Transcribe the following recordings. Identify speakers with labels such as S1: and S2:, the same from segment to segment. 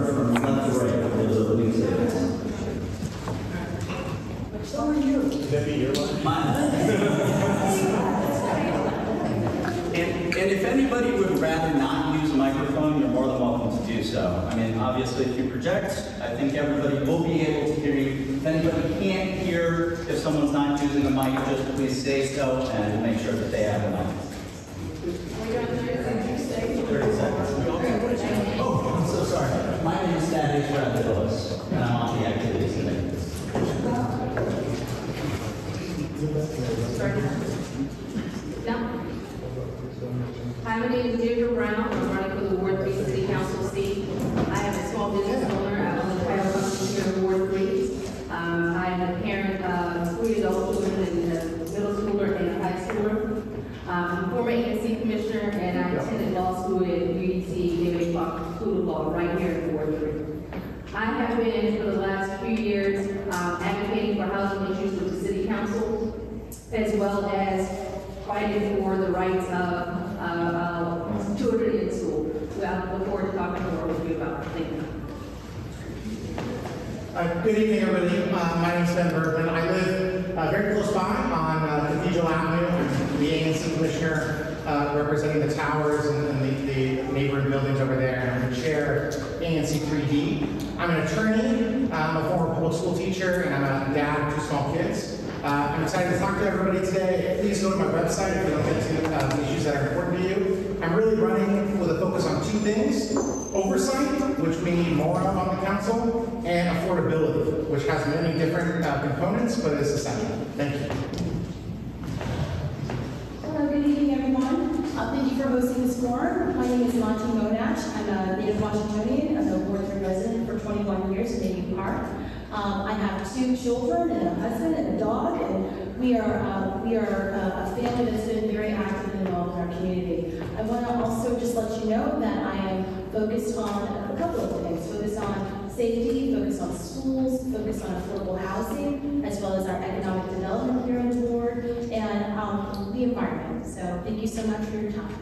S1: start from left to right for those opening statements.
S2: So are you.
S3: Could that be your line?
S1: Mine. And if anybody would rather not use a microphone, you're more than welcome to do so. I mean, obviously, if you project, I think everybody will be able to hear you. If anybody can't hear, if someone's not using a mic, just please say so and make sure that they have a mic. 30 seconds. Oh, I'm so sorry. My name is Thaddeus Radley-Lewis, and I'm on the activities committee.
S4: No. Hi, my name is Deirdre Brown. I'm running for the Ward 3 City Council seat. I am a small business owner. I own the title company here in Ward 3. I am a parent of 3 adult children and a middle schooler and a high schooler. I'm a former ANC commissioner, and I attended law school at UDC David Clark School of Law right here in Ward 3. I have been, for the last few years, advocating for housing issues with the City Council, as well as fighting for the rights of children in school. I look forward to talking more with you about it. Thank you.
S2: Good evening, everybody. My name is Ben Bergman. I live very close by on Cathedral Avenue. I'm the ANC commissioner representing the towers and the neighboring buildings over there. And I'm the chair of ANC 3D. I'm an attorney. I'm a former public school teacher, and I'm a dad of 2 small kids. I'm excited to talk to everybody today. Please go to my website if you don't get to issues that are important to you. I'm really running with a focus on 2 things: oversight, which we need more of on the council, and affordability, which has many different components, but is essential. Thank you.
S5: Hello, good evening, everyone. Thank you for hosting this forum. My name is Monty Monash. I'm a native Washingtonian. I'm a Ward 3 resident for 21 years in Navy Park. I have 2 children and a husband and a dog, and we are a family that's been very active and involved in our community. I want to also just let you know that I am focused on a couple of things: focused on safety, focused on schools, focused on affordable housing, as well as our economic development here in the ward, and the environment. So thank you so much for your time.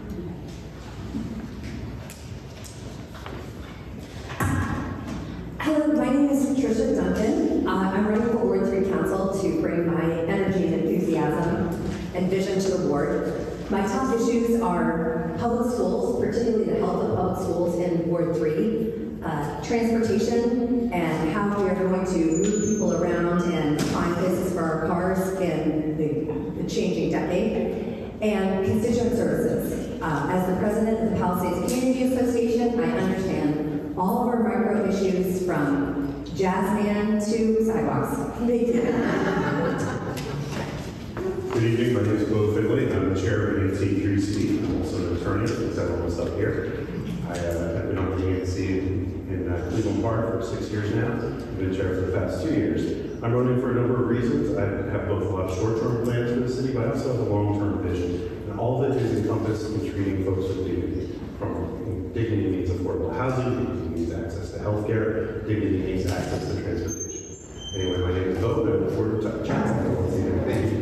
S6: Hello, my name is Tricia Duncan. I'm running for Ward 3 Council to bring my energy and enthusiasm and vision to the ward. My top issues are public schools, particularly the health of public schools in Ward 3, transportation, and how we are going to move people around and find places for our cars in the changing decade, and constituent services. As the president of the Palisades Community Association, I understand all of our micro issues, from jazz band to sidewalks. Thank you.
S7: Good evening, my name is Bo Finley. I'm the chair of ANC 3C. I'm also an attorney, as everyone's up here. I have been on the ANC in Cleveland Park for 6 years now. I've been chair for the past 2 years. I'm running for a number of reasons. I have both a lot of short-term plans for the city, but I also have a long-term vision. And all of it is encompassed in treating folks with dignity. From dignity means affordable housing, dignity means access to healthcare, dignity means access to transportation. Anyway, my name is Bo, and I look forward to chatting. Thank you.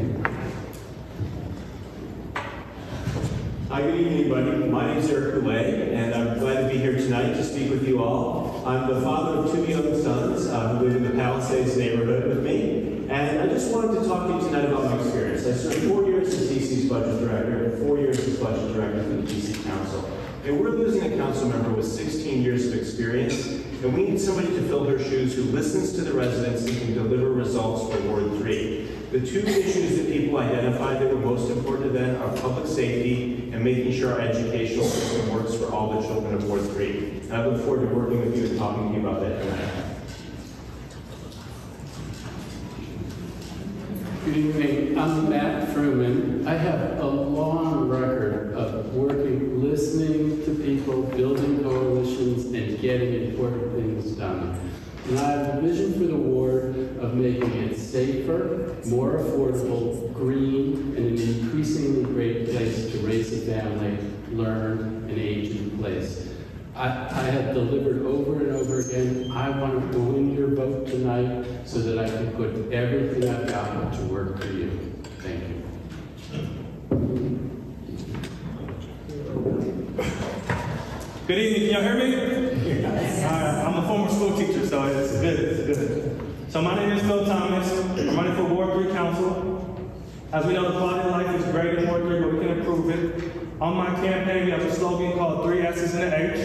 S3: Hi, good evening, everybody. My name is Eric Goulet, and I'm glad to be here tonight to speak with you all. I'm the father of 2 young sons who live in the Palisades neighborhood with me, and I just wanted to talk to you tonight about my experience. I served 4 years as DC's budget director and 4 years as budget director for the DC Council. And we're losing a council member with 16 years of experience, and we need somebody to fill her shoes who listens to the residents and can deliver results for Ward 3. The 2 issues that people identified that were most important to them are public safety and making sure our educational system works for all the children of Ward 3. And I look forward to working with you and talking to you about that tonight.
S8: Good evening, I'm Matt Fruman. I have a long record of working, listening to people, building coalitions, and getting important things done. And I have a vision for the ward of making it safer, more affordable, green, and an increasingly great place to raise a family, learn, and age in place. I have delivered over and over again. I want to win your vote tonight so that I can put everything I've got to work for you. Thank you.
S9: Good evening, can y'all hear me? Yes. I'm a former school teacher, so it's good. So my name is Phil Thomas. I'm running for Ward 3 Council. As we know, the quality of life is great in Ward 3, but we can improve it. On my campaign, we have a slogan called 3 S's and an H.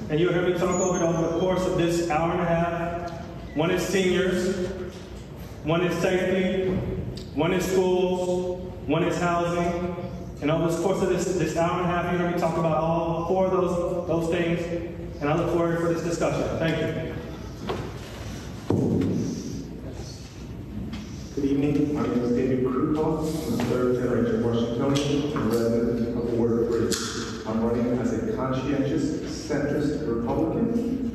S9: And you'll hear me talk over the course of this hour and a half. One is seniors, one is safety, one is schools, one is housing. And over the course of this hour and a half, you'll hear me talk about all 4 of those things. And I look forward for this discussion. Thank you.
S10: Good evening. My name is David Krukoff. I'm a third-generation Washingtonian and resident of Ward 3. I'm running as a conscientious, centrist Republican.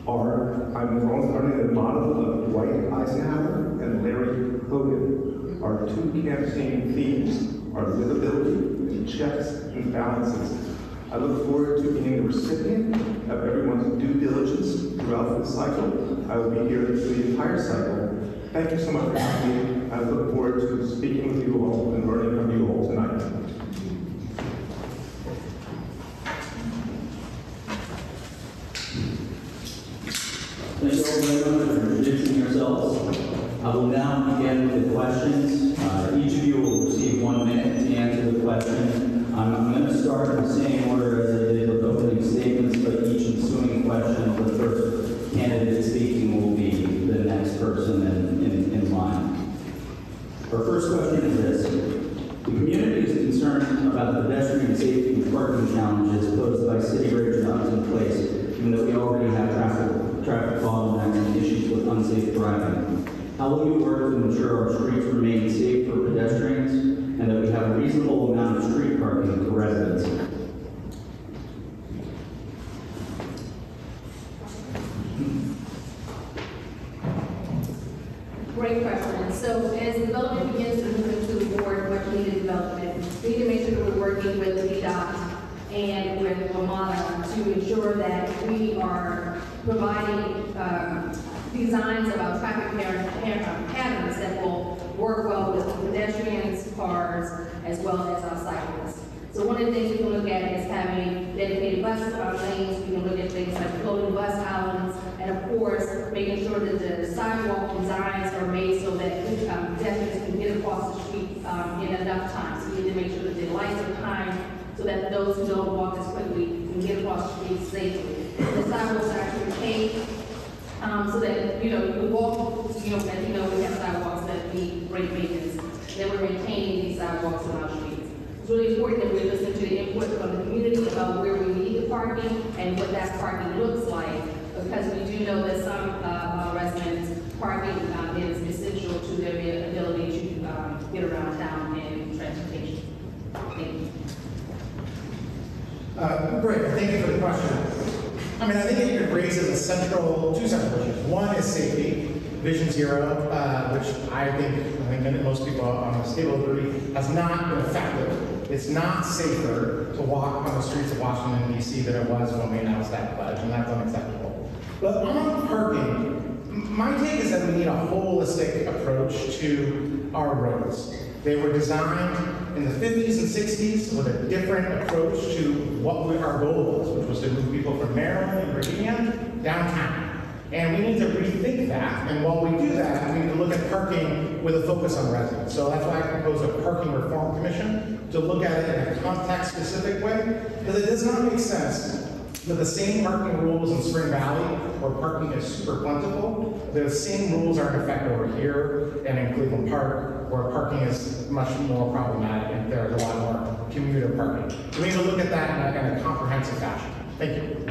S10: I'm running a model of Dwight Eisenhower and Larry Hogan. Our 2 campaign themes are livability and checks and balances. I look forward to being the recipient of everyone's due diligence throughout this cycle. I will be here through the entire cycle. Thank you so much for having me. I look forward to speaking with you all and learning from you all tonight.
S1: Thank you all very much for introducing yourselves. I will now begin with the questions. Each of you will receive 1 minute to answer the question. I'm going to start in the same order as I did with opening statements, but each ensuing question, the first candidate speaking will be the next person in line. Our first question is this. The community is concerned about the pedestrian safety and parking challenges posed by city bridge knobs in place, even though we already have traffic bottlenecks and issues with unsafe driving. How will you work to ensure our streets remain safe for pedestrians and that we have a reasonable amount of street parking for residents?
S4: Great question. So as development begins to move into the ward, much needed development, we need to make sure that we're working with VDOT and with WMATA to ensure that we are providing designs of our traffic patterns that will work well with pedestrians, cars, as well as our cyclists. So one of the things we can look at is having dedicated bus lanes. We can look at things like floating bus islands, and of course, making sure that the sidewalk designs are made so that pedestrians can get across the street in enough time. So we need to make sure that the lights are timed so that those who don't walk as quickly can get across the street safely. The sidewalks are actually paved so that, you walk, as we have sidewalks that need great maintenance, that we're maintaining these sidewalks on our streets. It's really important that we listen to the input from the community about where we need the parking and what that parking looks like, because we do know that some residents, parking is essential to their ability to get around town and transportation. Thank you.
S2: Great, thank you for the question. I think it raises two central issues. One is safety, Vision Zero, which I think most people on this table agree has not been effective. It's not safer to walk on the streets of Washington, D.C. than it was when we announced that pledge, and that's unacceptable. But on parking, my take is that we need a holistic approach to our roads. They were designed in the 50s and 60s with a different approach to what our goal was, which was to move people from Maryland and Virginia downtown. And we need to rethink that. And while we do that, we need to look at parking with a focus on residents. So that's why I propose a parking reform commission to look at it in a context-specific way, because it does not make sense that the same parking rules in Spring Valley, where parking is super plentiful, the same rules are in effect over here and in Cleveland Park, where parking is much more problematic and there's a lot more commuter parking. We need to look at that in a comprehensive fashion. Thank you.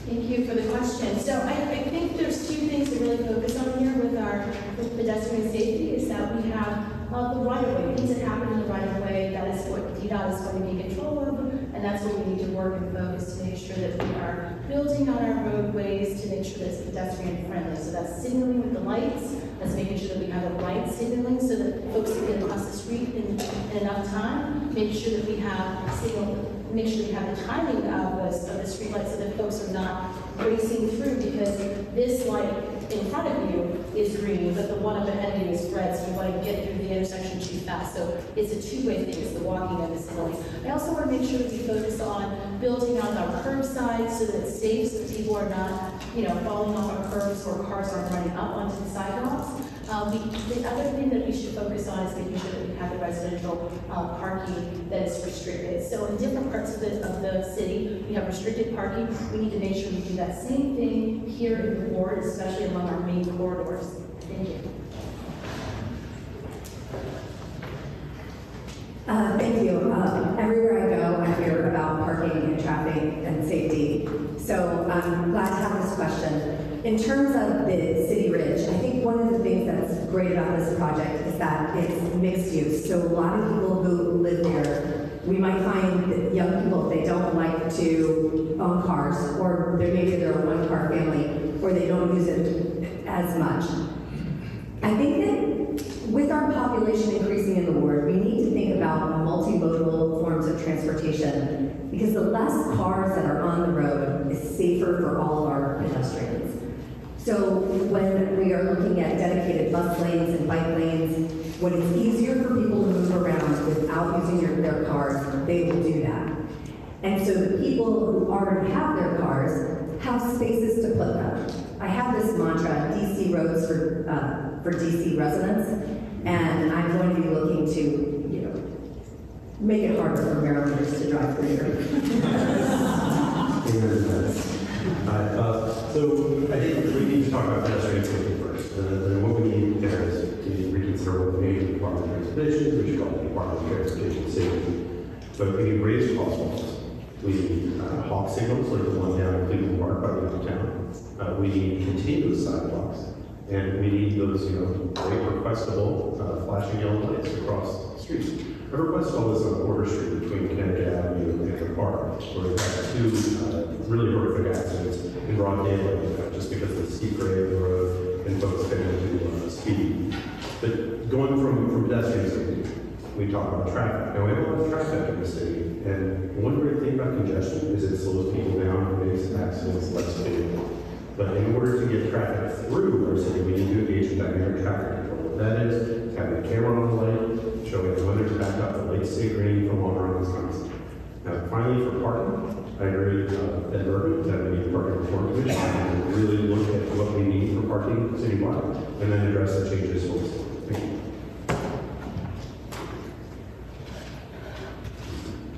S5: Thank you for the question. So I think there's 2 things to really focus on here with pedestrian safety is that we have the right-of-way, things that happen in the right-of-way, that is what DDOT is going to be in control of, and that's what we need to work and focus to make sure that we are building on our roadways to make sure that it's pedestrian friendly. So that's signaling with the lights, that's making sure that we have the right signaling so that folks can get across the street in enough time, make sure that we have make sure we have the timing of the street lights so that folks are not racing through, because this light in front of you is green, but the one up ahead of you is red, so you want to get through the intersection too fast. So it's a two-way thing, it's the walking and the signaling. I also want to make sure that we focus on building out our curbside so that it's safe, so that people are not, falling off our curbs or cars aren't running up onto the sidewalks. The other thing that we should focus on is making sure that we have the residential parking that is restricted. So in different parts of the city, we have restricted parking. We need to make sure we do that same thing here in the ward, especially along our main corridors. Thank you.
S6: Thank you. Everywhere I go, I hear about parking and traffic and safety. So I'm glad to have this question. In terms of the City Ridge, I think one of the things that's great about this project is that it's mixed use. So a lot of people who live there, we might find that young people, they don't like to own cars, or maybe they're a one-car family, or they don't use it as much. I think that with our population increasing in the ward, we need to think about multimodal forms of transportation, because the less cars that are on the road is safer for all of our pedestrians. So when we are looking at dedicated bus lanes and bike lanes, when it's easier for people to move around without using their cars, they will do that. And so the people who already have their cars have spaces to put them. I have this mantra, DC roads for DC residents, and I'm going to be looking to, make it harder for Marylanders to drive through here.
S7: So I think we need to talk about pedestrian safety first. And what we need there is to reconsider what we need in the Department of Transportation, which is called the Department of Transportation Safety. But we need raised crosswalks. We need hawk signals like the one down in Cleveland Park by the town. We need continuous sidewalks. And we need those, very requestable flashing yellow lights across the streets. I request all this on Border Street between Connecticut Avenue and the park, where we've had two really horrific accidents in broad daylight, just because of the steep grade of the road and folks failing to speed. But going from pedestrian safety, we talk about traffic. Now we have a lot of traffic in the city, and one great thing about congestion is it slows people down and makes accidents less fatal. But in order to get traffic through our city, we need to engage in dynamic traffic control. What that is having a camera on the light, showing when there's back up, the lights stay green for longer on Wisconsin. Now, finally, for parking, I agree with Ed Burton that we need a parking reform commission and really look at what we need for parking citywide, and then address the changes for the city. Thank you.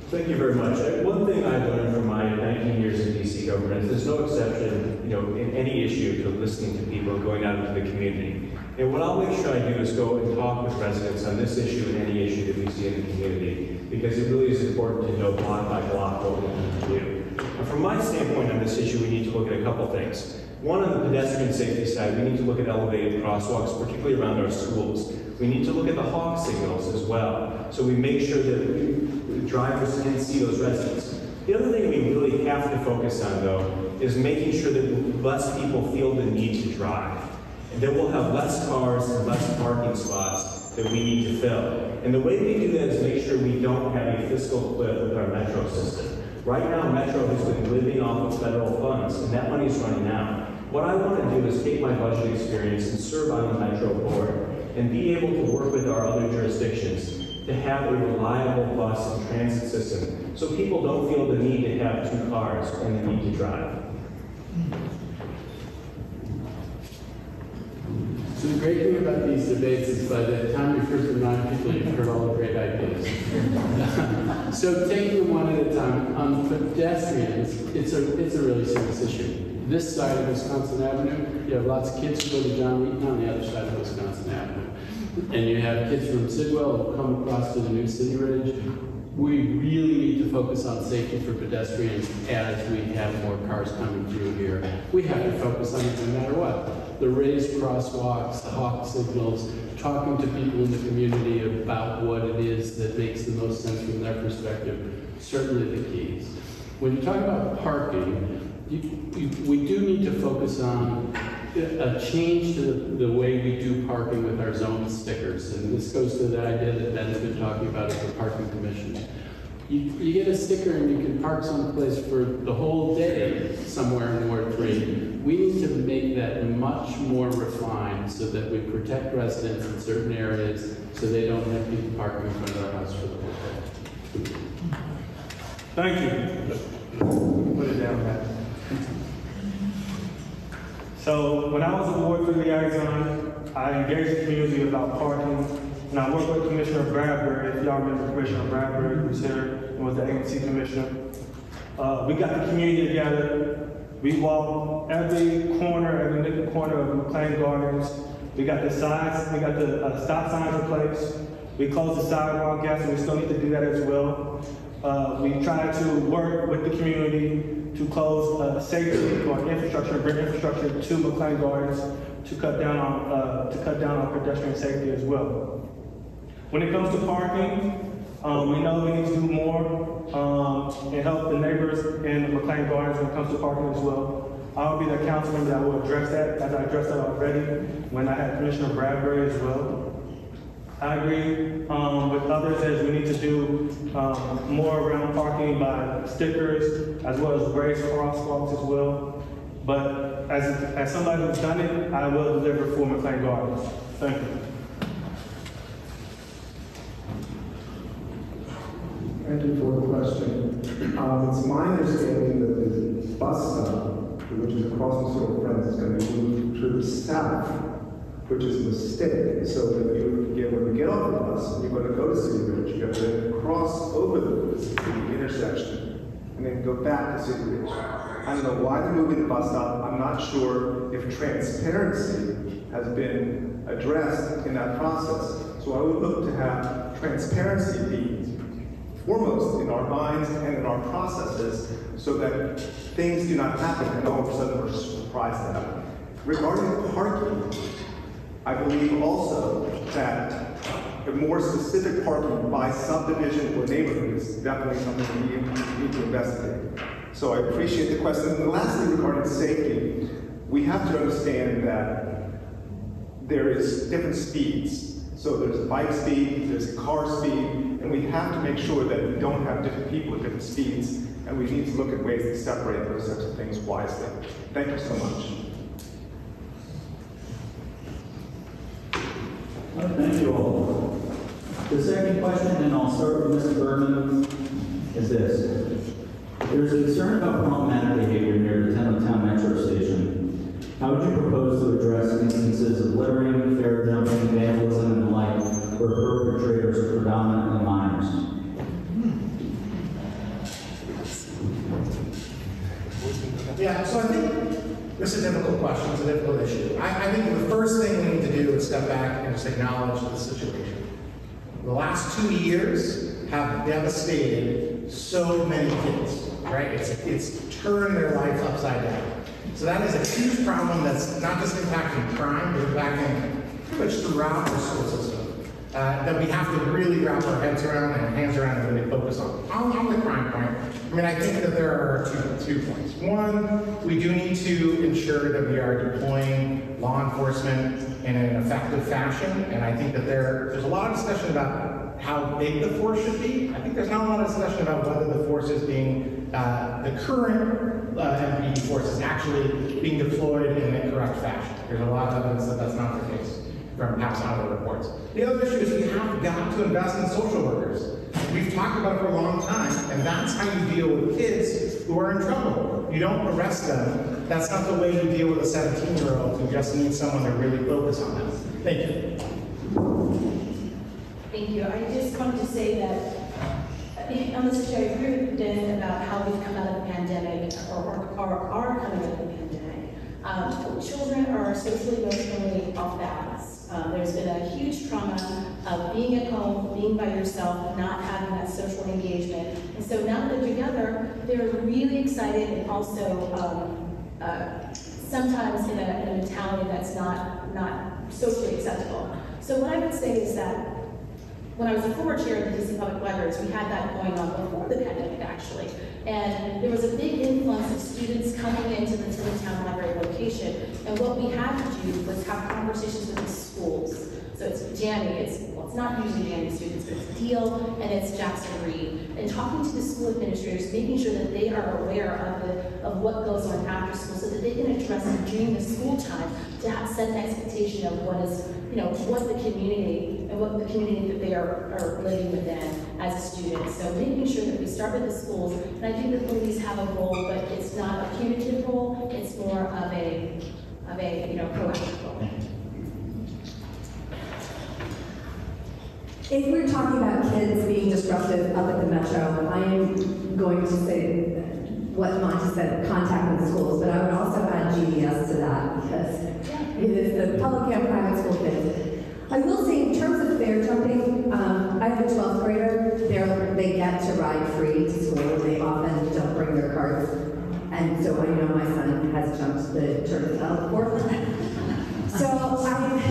S3: Thank you very much. One thing I've learned from my 19 years in DC government is there's no exception, in any issue to listening to people and going out into the community. And what I'll make sure I do is go and talk with residents on this issue and any issue that we see in the community, because it really is important to know block by block what we need to do. And from my standpoint on this issue, we need to look at a couple things. One, on the pedestrian safety side, we need to look at elevated crosswalks, particularly around our schools. We need to look at the hawk signals as well, so we make sure that drivers can see those residents. The other thing we really have to focus on, though, is making sure that less people feel the need to drive. And then we'll have less cars and less parking spots that we need to fill. And the way we do that is make sure we don't have a fiscal cliff with our metro system. Right now, Metro has been living off of federal funds, and that money is running out. What I want to do is take my budget experience and serve on the Metro board and be able to work with our other jurisdictions to have a reliable bus and transit system so people don't feel the need to have two cars and the need to drive.
S8: So the great thing about these debates is by the time you've heard from 9 people, you've heard all the great ideas. So taking them one at a time, on pedestrians, it's a really serious issue. This side of Wisconsin Avenue, you have lots of kids who go to John Eaton on the other side of Wisconsin Avenue. And you have kids from Sidwell who come across to the new City Ridge. We really need to focus on safety for pedestrians as we have more cars coming through here. We have to focus on it no matter what. The raised crosswalks, the hawk signals, talking to people in the community about what it is that makes the most sense from their perspective, certainly the keys. When you talk about parking, we do need to focus on a change to the way we do parking with our zone stickers. And this goes to the idea that Ben's been talking about as the parking commission. You get a sticker and you can park someplace for the whole day somewhere in Ward 3. We need to make that much more refined so that we protect residents in certain areas so they don't have people parking in front of their house for the whole day.
S9: Thank you. Put it down, Matt. So when I was a Ward 3 liaison, I engaged the community about parking. And I worked with Commissioner Bradbury, if y'all remember Commissioner Bradbury, who was here and was the ANC commissioner. We got the community together. We walked every nickel corner of McLean Gardens. We got the signs, we got the stop signs replaced. We closed the sidewalk gaps, and we still need to do that as well. We tried to work with the community to close safety or infrastructure, bring infrastructure to McLean Gardens to cut down on pedestrian safety as well. When it comes to parking, we know we need to do more and help the neighbors in McLean Gardens when it comes to parking as well. I'll be the council member that will address that, as I addressed that already when I had Commissioner Bradbury as well. I agree with others as we need to do more around parking by stickers as well as raised crosswalks as well. But as somebody who's done it, I will deliver for McLean Gardens. Thank you.
S10: Thank you for the question. It's my understanding that the bus stop, which is across the Circle Friends, is going to be moved to the south, which is a mistake. So that when you get off the bus and you're going to go to City Ridge, you have to cross over the intersection and then go back to City Ridge. I don't know why they're moving the bus stop. I'm not sure if transparency has been addressed in that process. So I would look to have transparency be foremost in our minds and in our processes so that things do not happen and all of a sudden we're surprised at them. Regarding parking, I believe also that the more specific parking by subdivision or neighborhood is definitely something we need to investigate. So I appreciate the question. And lastly, regarding safety, we have to understand that there is different speeds. So there's a bike speed, there's a car speed, and we have to make sure that we don't have different people at different speeds, and we need to look at ways to separate those types of things wisely. Thank you so much.
S1: Thank you all. The second question, and I'll start with Mr. Berman, is this. There's concern about problematic behavior near the Town Metro Station. How would you propose to address instances of littering, fare jumping, vandalism, and the like, where perpetrators are predominantly minors?
S2: Yeah, so I think this is a difficult question, it's a difficult issue. I think the first thing we need to do is step back and just acknowledge the situation. The last 2 years have devastated so many kids, right? It's turned their lives upside down. So that is a huge problem that's not just impacting crime, but impacting pretty much throughout the school system. That we have to really wrap our heads around and hands around and really focus on. On the crime point, I mean, I think that there are two points. One, we do need to ensure that we are deploying law enforcement in an effective fashion, and I think that there's a lot of discussion about how big the force should be. I think there's not a lot of discussion about whether the force is being, the current MPD force is actually being deployed in the correct fashion. There's a lot of evidence that that's not the case from past audit reports. The other issue is we have got to invest in social workers. We've talked about it for a long time, and that's how you deal with kids who are in trouble. You don't arrest them. That's not the way you deal with a 17-year-old who just needs someone to really focus on them. Thank you.
S5: Thank you. I just wanted to say that on this issue, I agree with Dan about how we've come out of the pandemic, or are coming out of the pandemic. Children are socially, emotionally off balance. There's been a huge trauma of being at home, being by yourself, not having that social engagement. And so now that they're together, they're really excited and also sometimes in a mentality that's not socially acceptable. So what I would say is that when I was a former chair of the DC Public Libraries, we had that going on before the pandemic, actually. And there was a big influx of students coming into the Town Library location. And what we had to do was have conversations with the schools. So it's Jamie, it's not usually Jamie students, but it's Deal and it's Jackson Reed. and talking to the school administrators, making sure that they are aware of what goes on after school so that they can address it during the school time to set an expectation of what is, what the community and what the community that they are living within as a student. So making sure that we start with the schools, and I think the police have a role, but it's not a punitive role, it's more of a proactive role.
S6: If we're talking about kids being disruptive up at the Metro, I am going to say what Monty said, contact with schools, but I would also add GDS to that because it is the public and private school kids. I will say in terms of fair jumping, I have a 12th grader, they get to ride free to school. They often don't bring their carts. And so I know my son has jumped the turnstile before. So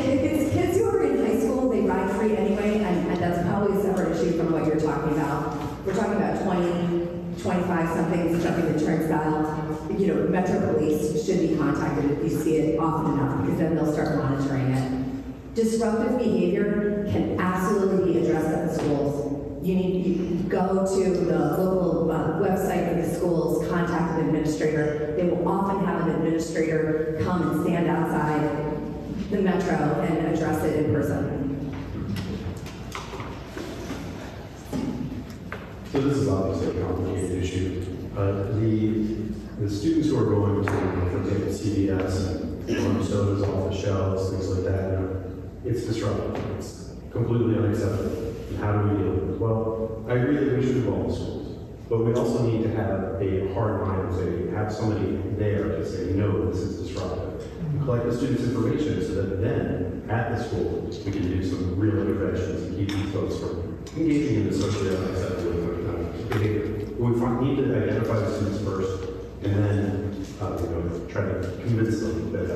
S6: if it's kids who are in high school, they ride free anyway, and that's probably a separate issue from what you're talking about. We're talking about 20, 25 somethings jumping the turnstile. Metro Police should be contacted if you see it often enough, because then they'll start monitoring it. Disruptive behavior can absolutely be addressed at the schools. You go to the local website of the schools, contact an administrator. They will often have an administrator come and stand outside the Metro and address it in person.
S7: So this is obviously a complicated issue. The students who are going to, for example, CVS and throwing sodas off the shelves, things like that, it's disruptive. It's completely unacceptable. And how do we deal with it? Well, I agree that we should involve the schools, but we also need to have a hard mind and say, have somebody there to say, no, this is disruptive. And collect the students' information so that then, at the school, we can do some real interventions and keep these folks from engaging in the socially unacceptable behavior. We need to identify the students first, and then try to convince them that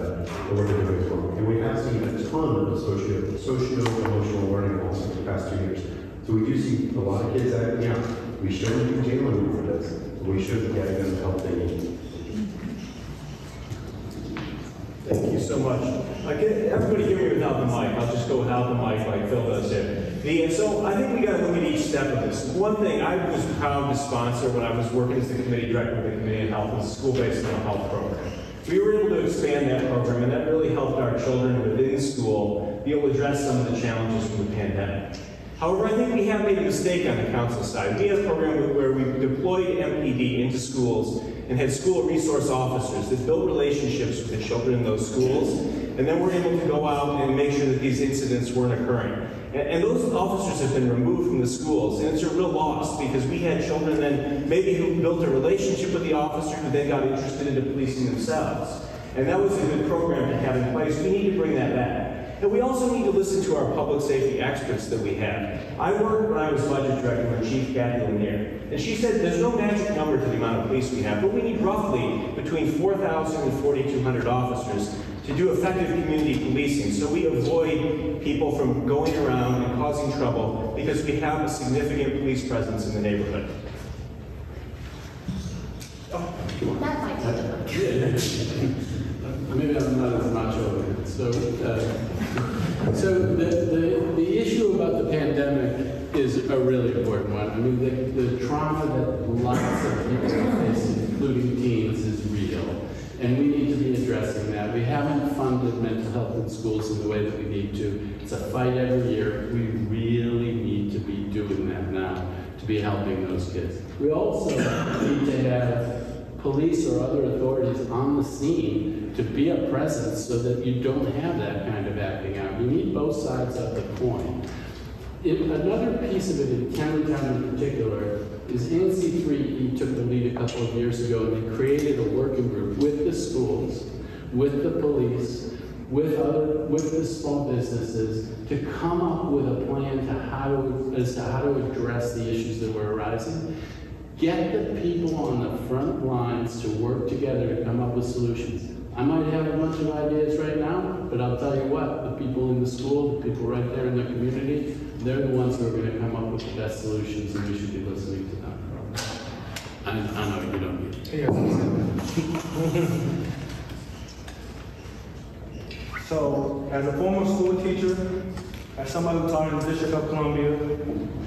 S7: what they're doing is wrong. And we have seen a ton of socio-emotional learning loss in the past 2 years. So we do see a lot of kids acting out. We shouldn't be jailing them for this. We should be getting them the help they need.
S3: Thank you so much. Everybody hear me without the mic. I'll just go without the mic like Phil does here. So I think we got to look at each step of this. One thing I was proud to sponsor when I was working as the committee director of the Committee on Health was a school-based mental health program. We were able to expand that program, and that really helped our children within school be able to address some of the challenges from the pandemic. However, I think we have made a mistake on the council side. We had a program where we deployed MPD into schools and had school resource officers that built relationships with the children in those schools, and then we're able to go out and make sure that these incidents weren't occurring. And those officers have been removed from the schools, and it's a real loss because we had children then maybe who built a relationship with the officer who then got interested into policing themselves. And that was a good program to have in place. We need to bring that back. And we also need to listen to our public safety experts that we have. I worked when I was budget director with Chief Kathy Lanier, and she said there's no magic number to the amount of police we have, but we need roughly between 4,000 and 4,200 officers to do effective community policing so we avoid people from going around and causing trouble because we have a significant police presence in the neighborhood.
S5: That might take a look.
S8: Maybe I'm not as macho. So the issue about the pandemic is a really important one. I mean, the trauma that lots of people face, including teens, is real. And we need to be addressing that. We haven't funded mental health in schools in the way that we need to. It's a fight every year. We really need to be doing that now to be helping those kids. We also need to have police or other authorities on the scene to be a presence so that you don't have that kind of acting out. You need both sides of the coin. Another piece of it in County Town in particular is NC3E took the lead a couple of years ago and they created a working group with the schools, with the police, with the small businesses to come up with a plan as to how to address the issues that were arising. Get the people on the front lines to work together to come up with solutions. I might have a bunch of ideas right now, but I'll tell you what, the people in the school, the people right there in the community, they're the ones who are going to come up with the best solutions, and we should be listening to them. I know you don't need it.
S9: So, as a former school teacher, As somebody who taught in the District of Columbia,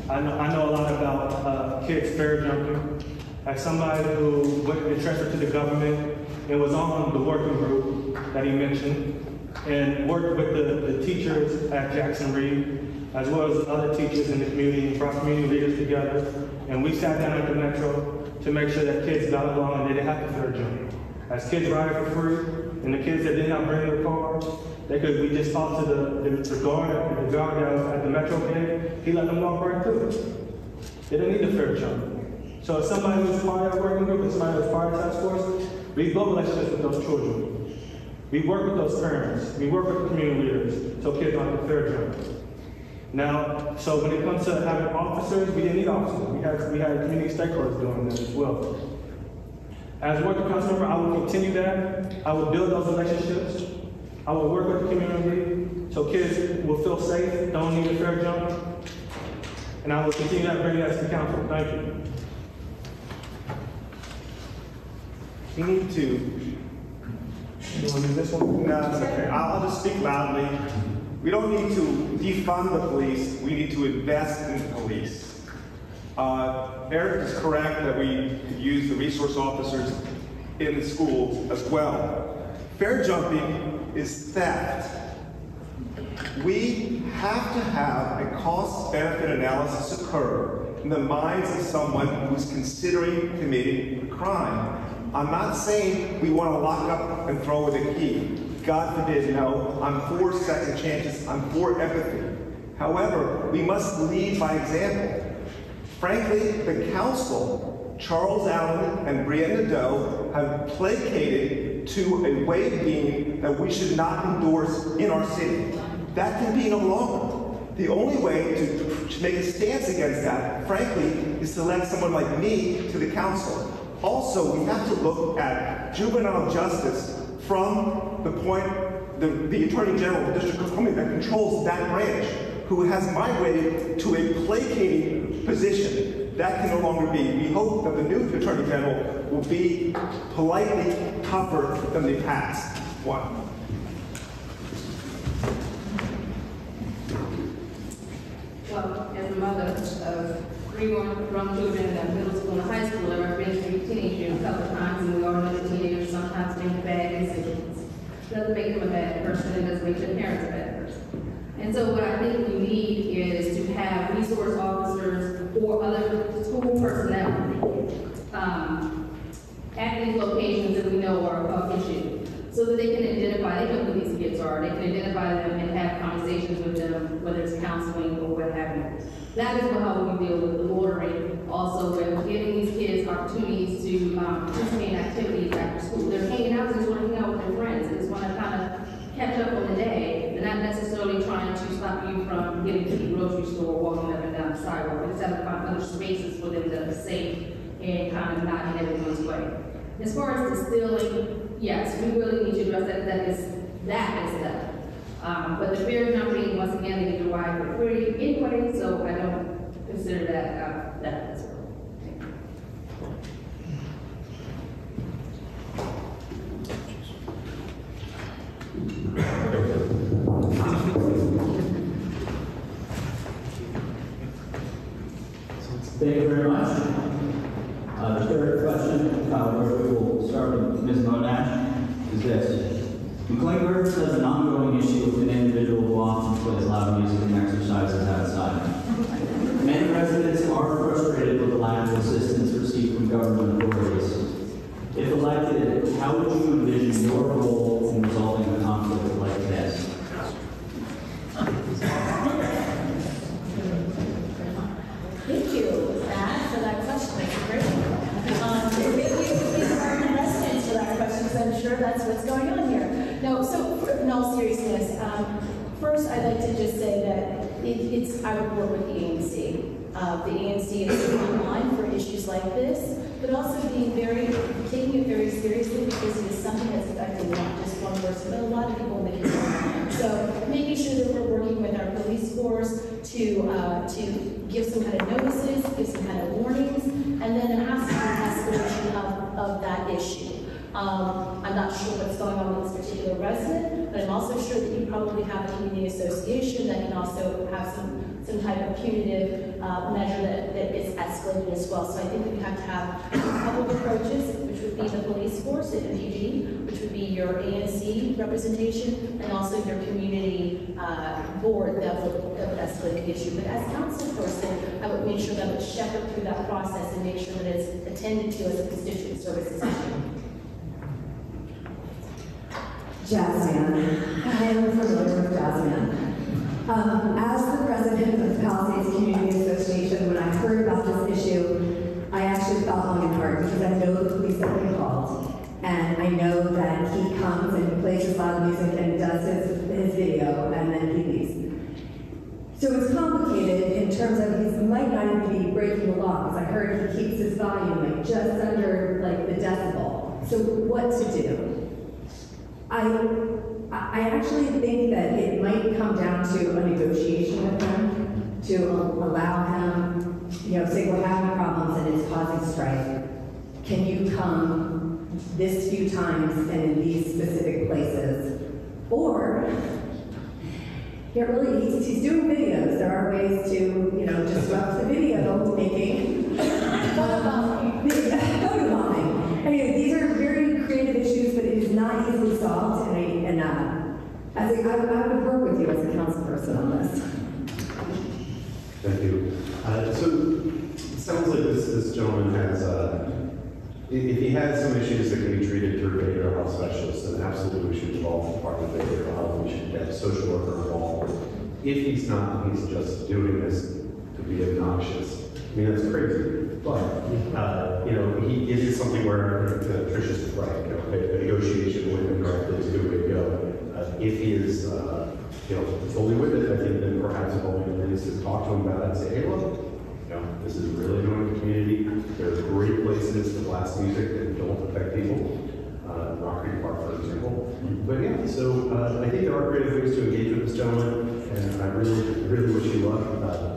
S9: I know a lot about kids fair jumping. As somebody who went and transferred to the government and was on the working group that he mentioned, and worked with the teachers at Jackson Reed, as well as other teachers in the community, and brought community leaders together. And we sat down at the Metro to make sure that kids got along and they didn't have to fair jump. As kids ride for free, and the kids that did not bring their car, we just talked to the guard that was at the Metro gate, he let them walk right through. They didn't need a fair jump. So as somebody who's part of that working group, and somebody who's part of task force, we build relationships with those children. We work with those parents. We work with the community leaders so kids don't have to fair jump. Now, so when it comes to having officers, we didn't need officers. We had community stakeholders doing that as well. As a working council member, I will continue that. I will build those relationships. I will work with the community so kids will feel safe, don't need a fair jump. And I will continue that, bring that to the council. Thank you.
S10: We need to, you want to do this one? No, it's okay. I'll just speak loudly. We don't need to defund the police. We need to invest in the police. Eric is correct that we could use the resource officers in the schools as well. Fair jumping is theft. We have to have a cost-benefit analysis occur in the minds of someone who's considering committing a crime. I'm not saying we want to lock up and throw away the key. God forbid, no. I'm for second chances. I'm for empathy. However, we must lead by example. Frankly, the council, Charles Allen and Brianna Doe, have placated to a way of being that we should not endorse in our city. That can be no longer. The only way to make a stance against that, frankly, is to elect someone like me to the council. Also, we have to look at juvenile justice from the point, the Attorney General of the District of Columbia that controls that branch, who has migrated to a placating position. That can no longer be. We hope that the new Attorney General will be politely tougher than the past one.
S4: Well, as a mother of three grown children at middle school and high school, I've been through teenage years a couple of times, and we all know that teenagers sometimes make bad decisions. It doesn't make them a bad person, it doesn't make their parents a bad person. And so what I think we need is to have resource officers or other school personnel at these locations that we know are of issue, so that they can identify, they know who these kids are, they can identify them and have conversations with them, whether it's counseling or what have you. That is how we deal with the loitering. Also, with giving these kids opportunities to participate in activities after school. They're hanging out, they just want to hang out with their friends. They just want to kind of catch up on the day. They're not necessarily trying to stop you from getting to the grocery store or walking up and down the sidewalk. They just have to find other spaces for them that are safe and kind of not in everyone's way. As far as distilling, yes, we really need to address that. That is that. But the fair jumping, once again, they get to ride for free anyway, so I don't consider that that as well.
S1: Thank you very much. The third question, we will start with Ms. Monash, is this. McLean Gardens has an ongoing issue with an individual who often plays loud music and exercises outside. Many residents are frustrated with the lack of assistance received from government authorities. If elected, how would you envision your role in resolving a conflict like this?
S5: Thank you, Matt, for that question. That's great. Thank you for our residents for that question, because I'm sure that's what's going on here. No, so in all seriousness, first I'd like to just say that I would work with the ANC. The ANC is in line for issues like this, but also taking it very seriously, because it is something that's affecting not just one person, but a lot of people in the community. So making sure that we're working with our police force to give some kind of notices, give some kind of warnings, and then an absolute escalation of that issue. I'm not sure what's going on with this particular resident, but I'm also sure that you probably have a community association that can also have some type of punitive measure that is escalated as well. So I think that we have to have a couple of approaches, which would be the police force at MGG, which would be your ANC representation, and also your community board that would escalate the issue. But as council person, I would make sure that I would shepherd through that process and make sure that it's attended to as a constituent services issue.
S6: Jazzman. I am familiar with Jazzman. As the president of the Palisades Community Association, when I heard about this issue, I actually felt on my heart because I know the police have been called. And I know that he comes and he plays his loud music and does his video and then he leaves. So it's complicated in terms of he might not even be breaking the law, because I heard he keeps his volume like just under like the decibel. So what to do? I actually think that it might come down to a negotiation with him to allow him, say we're having problems and it's causing strife. Can you come this few times and in these specific places? Or, he's doing videos. There are ways to, disrupt the video making. Photobombing. I mean, these are very creative issues, but it is not easily solved, I would work with you as a council person on this.
S7: Thank you. So it sounds like this gentleman has, if he had some issues that can be treated through behavioral health specialists, then absolutely we should involve the Department of Behavioral Health. We should get a social worker involved. If he's not, he's just doing this to be obnoxious. I mean, that's crazy. But, it is something where, Tricia's right, a negotiation with him directly is a good way to go. If he is, fully with it, I think then perhaps involving the police to talk to him about it and say, hey, look, this is really annoying the community. There's great places for blast music that don't affect people. Rock Creek Park, for example. But yeah, so I think there are creative ways to engage with this gentleman, and I really wish you luck.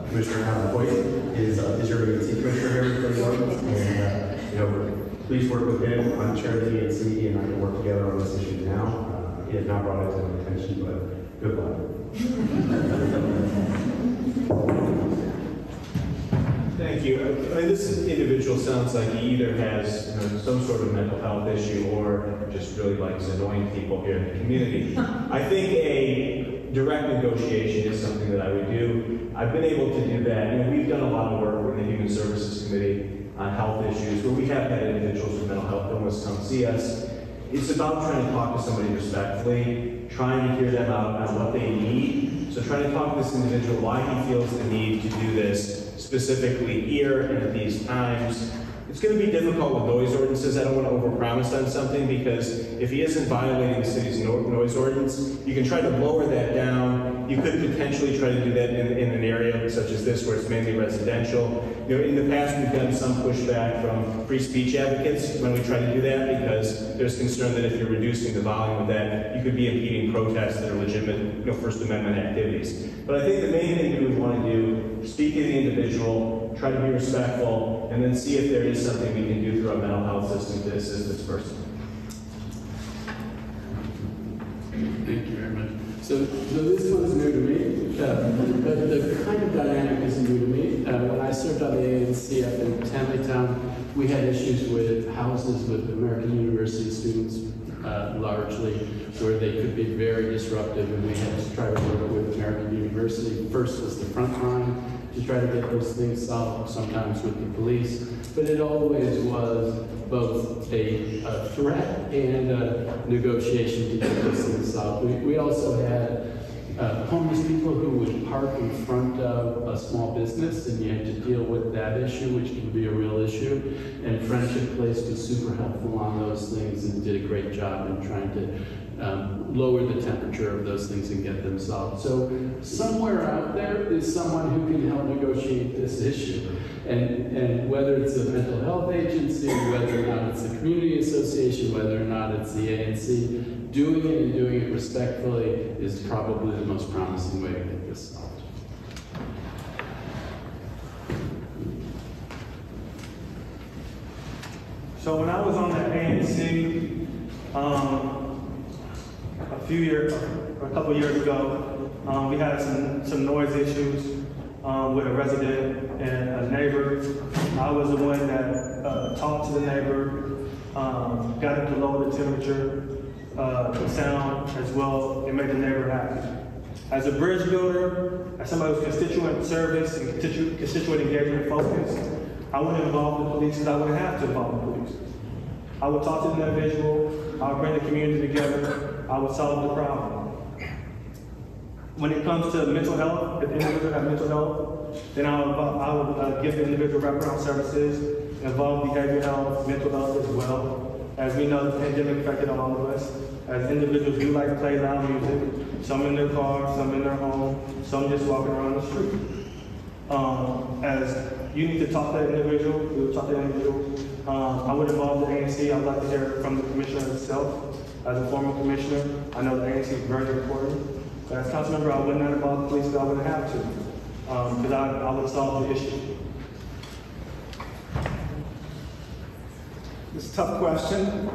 S7: Commissioner Alan Hoyt is your ANC commissioner here in the and please work with him. I'm chair of the ANC, and I can work together on this issue now. He has not brought it to my attention, but good luck.
S3: Thank you. I mean, this individual sounds like he either has some sort of mental health issue or just really likes annoying people here in the community. I think a direct negotiation is something that I would do. I've been able to do that. We've done a lot of work with the Human Services Committee on health issues where we have had individuals with mental health illness come see us. It's about trying to talk to somebody respectfully, trying to hear them out on what they need. So trying to talk to this individual why he feels the need to do this specifically here and at these times. It's going to be difficult with noise ordinances. I don't want to overpromise on something because if he isn't violating the city's noise ordinance, you can try to lower that down. You could potentially try to do that in an area such as this where it's mainly residential. In the past we've gotten some pushback from free speech advocates when we try to do that because there's concern that if you're reducing the volume of that, you could be impeding protests that are legitimate First Amendment activities. But I think the main thing we would want to do, speak to the individual, try to be respectful, and then see if there is something we can do through our mental health system to assist this person.
S8: Thank you very much. So this one's new to me, but the kind of dynamic is new to me. When I served on the ANC up in Tamiltown, we had issues with houses with American University students, largely, where they could be very disruptive, and we had to try to work with American University. First was the front line to try to get those things solved, sometimes with the police, but it always was both a threat and a negotiation to get those things solved. We also had homeless people who would park in front of a small business, and you had to deal with that issue, which can be a real issue. And Friendship Place was super helpful on those things and did a great job in trying to lower the temperature of those things and get them solved. So somewhere out there is someone who can help negotiate this issue. And whether it's a mental health agency, whether or not it's a community association, whether or not it's the ANC, doing it and doing it respectfully is probably the most promising way to get this solved.
S9: So when I was on the ANC, A couple years ago, we had some noise issues with a resident and a neighbor. I was the one that talked to the neighbor, got him to lower the temperature, the sound as well, and made the neighbor happy. As a bridge builder, as somebody who's constituent service and constituent engagement focused, I wouldn't involve the police because I wouldn't have to involve the police. I would talk to the individual, I would bring the community together, I would solve the problem. When it comes to mental health, if the individual has mental health, then I would give the individual wraparound services, involve behavioral health, mental health as well. As we know, the pandemic affected all of us. As individuals do like to play loud music, some in their car, some in their home, some just walking around the street. As you need to talk to that individual, we would talk to that individual. I would involve the ANC. I'd like to hear from the commissioner itself. As a former commissioner, I know the ANC is very important. But as council member, I would not involve the police because I wouldn't have to, because I would solve the issue.
S10: This is a tough question.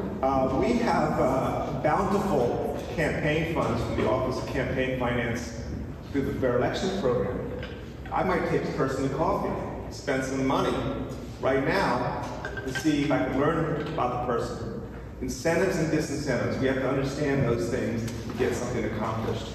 S10: We have bountiful campaign funds from the Office of Campaign Finance through the Fair Elections Program. I might take the person to coffee, spend some money right now to see if I can learn about the person. Incentives and disincentives, we have to understand those things to get something accomplished.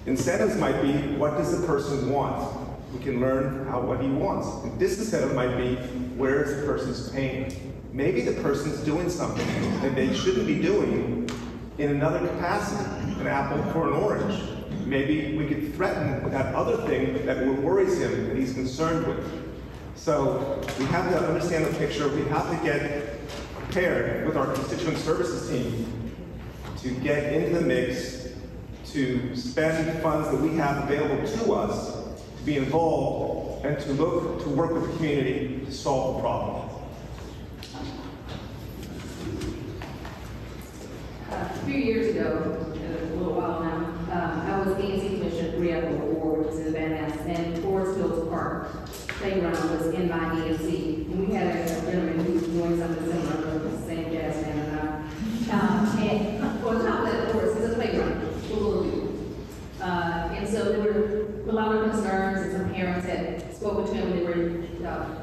S10: Incentives might be, what does the person want? We can learn what he wants. And disincentive might be, where is the person's pain? Maybe the person's doing something that they shouldn't be doing in another capacity, an apple for an orange. Maybe we could threaten that other thing that worries him, that he's concerned with. So we have to understand the picture. We have to get prepared with our constituent services team to get into the mix, to spend funds that we have available to us, to be involved, and to look to work with the community to solve the problem.
S4: A few years ago, a little while now, I was ANC Commissioner 3 of the Ward, which is in Van Ness, and Forest Hills Park playground was in my ANC. And we had a gentleman who was doing something similar, the same jazz man and I. And on top of that, of course, it's a playground for little people. And so there were a lot of concerns, and some parents had spoken to him. They were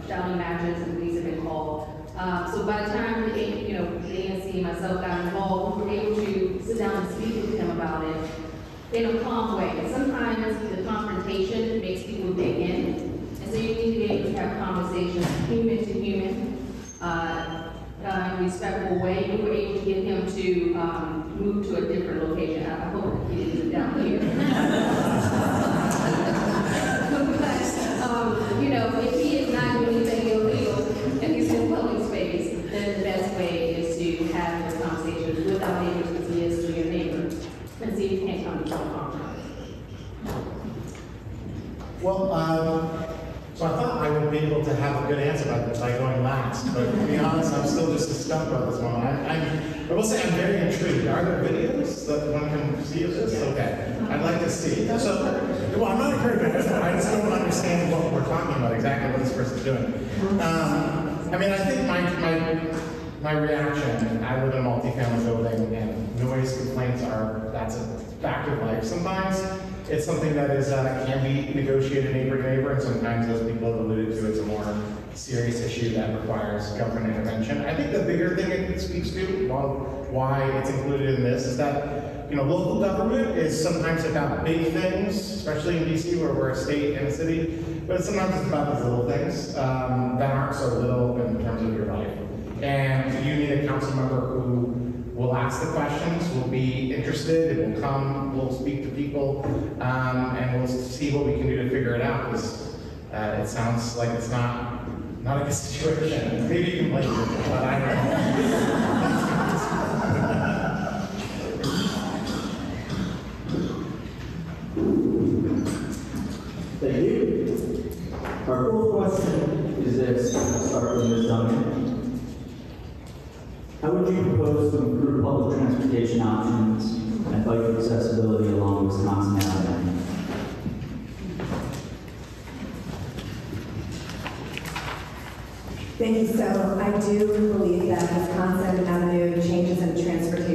S4: shouting matches, and police had been called. So by the time the ANC and myself got involved, we were able to sit down and speak with him about it in a calm way. And sometimes the confrontation makes people dig in, and so you need to be able to have conversations, human to human, in a respectful way. We were able to get him to move to a different location. I hope he isn't down here. But if he is not doing anything illegal and he's in public space, then the best way is to have those conversations with our neighbors, because he is to your neighbor, and see if he can't come to a compromise.
S2: Well, so I thought I would be able to have a good answer by going last, but to be honest, I'm still just a stump at this moment. I will say I'm very intrigued. Are there videos that one can see of this? Okay, I'd like to see. So, well, I'm not encouraging. I just don't understand what we're talking about, exactly what this person's doing. I mean, I think my reaction, I live in a multifamily building, and noise complaints that's a fact of life. Sometimes it's something that is can be negotiated neighbor to neighbor, and sometimes, as people have alluded to, it's a more serious issue that requires government intervention. I think the bigger thing it speaks to, why it's included in this, is that local government is sometimes about big things, especially in DC, where we're a state and a city, but sometimes it's about these little things that aren't so little in terms of your life. And you need a council member who will ask the questions, will be interested, and will come, will speak to people, and we'll see what we can do to figure it out, because it sounds like it's not a good situation. Maybe you can blame it, but I don't know.
S1: Thank you. Our fourth question is this. I'll start with Ms. Duncan. How would you propose to improve public transportation options and fight for accessibility along Wisconsin Avenue?
S6: Thank you. So I do believe that Wisconsin Avenue changes in transportation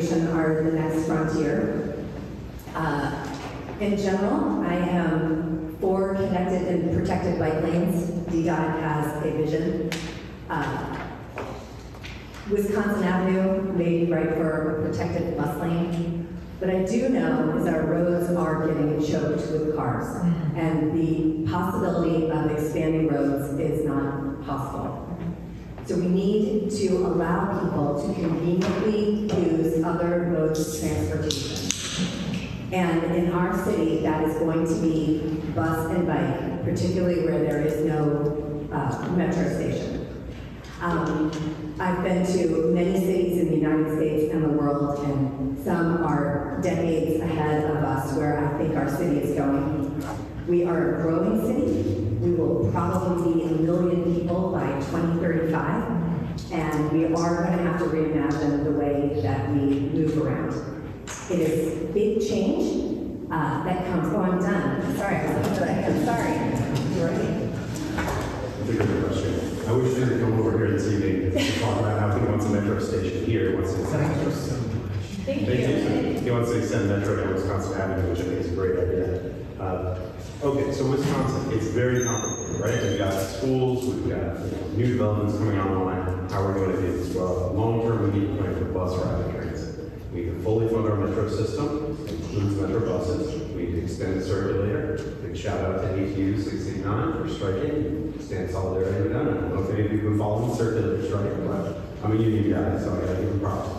S6: In general, I am for connected and protected bike lanes. DDOT has a vision. Wisconsin Avenue may be right for a protected bus lane. What I do know is our roads are getting choked with cars, and the possibility of expanding roads is not possible. So we need to allow people to conveniently use other modes of transportation. And in our city, that is going to be bus and bike, particularly where there is no metro station. I've been to many cities in the United States and the world, and some are decades ahead of us where I think our city is going. We are a growing city. We will probably be 1 million people by 2035, and we are going to have to reimagine the way that we move around. It is big change that comes. Oh, I'm done. Sorry, I'm sorry. You're right.
S7: That's a good question. I wish you could come over here this evening to talk about how he wants a metro station here. He wants to
S6: Thank you.
S7: He wants to extend metro to Wisconsin Avenue, which I think is a great idea. Okay, so Wisconsin, it's very complicated, right? We've got schools, we've got new developments coming online. How are we going to do this? Well, long term, we need to plan for bus rapid transit. We need to fully fund our metro system, includes metro buses. We need to extend the circulator. Big shout out to ATU 69 for striking. Stand solidarity with them. I don't know if any of you have been following the circulator strike, but I'm a union guy, so I gotta give them props.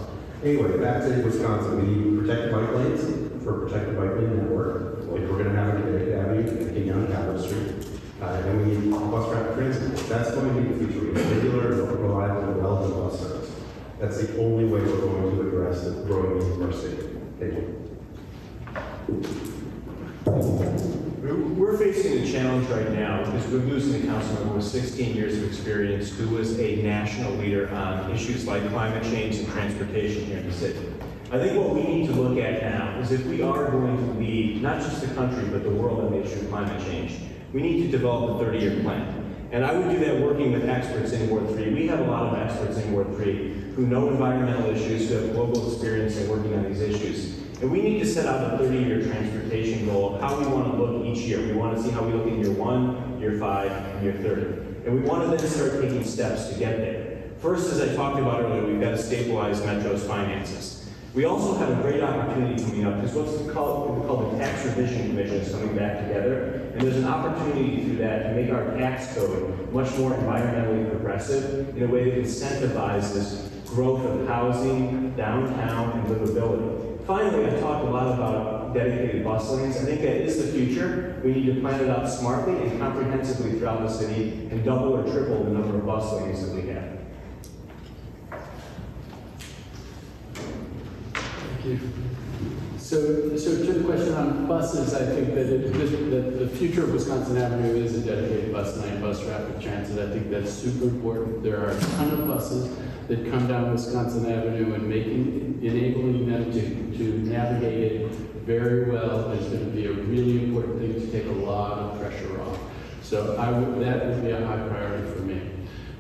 S7: Anyway, back to Wisconsin. We need protected bike lanes for a protected bike lane network. Like we're going to have a Connecticut Avenue, King Young, Capitol Street. And we need bus rapid transit. That's going to be the future. We need regular, reliable, and relevant bus service. That's the only way we're going to address the growing needs of our city. Thank you.
S3: We're facing a challenge right now because we're losing a council member with 16 years of experience who was a national leader on issues like climate change and transportation here in the city. I think what we need to look at now is if we are going to lead not just the country but the world on the issue of climate change, we need to develop a 30-year plan. And I would do that working with experts in Ward 3. We have a lot of experts in Ward 3 who know environmental issues, who have global experience in working on these issues. And we need to set out a 30-year transportation goal of how we want to look each year. We want to see how we look in year 1, year 5, and year 30. And we want to then start taking steps to get there. First, as I talked about earlier, we've got to stabilize Metro's finances. We also have a great opportunity coming up because what we call the Tax Revision Commission is coming back together. And there's an opportunity through that to make our tax code much more environmentally progressive in a way that incentivizes growth of housing, downtown, and livability. Finally, I talked a lot about dedicated bus lanes. I think that is the future. We need to plan it out smartly and comprehensively throughout the city and double or triple the number of bus lanes that we have.
S8: Thank you. So to the question on buses, I think that the future of Wisconsin Avenue is a dedicated bus lane, bus rapid transit. I think that's super important. There are a ton of buses that come down Wisconsin Avenue and enabling them to navigate it very well is going to be a really important thing to take a lot of pressure off. So that would be a high priority for me.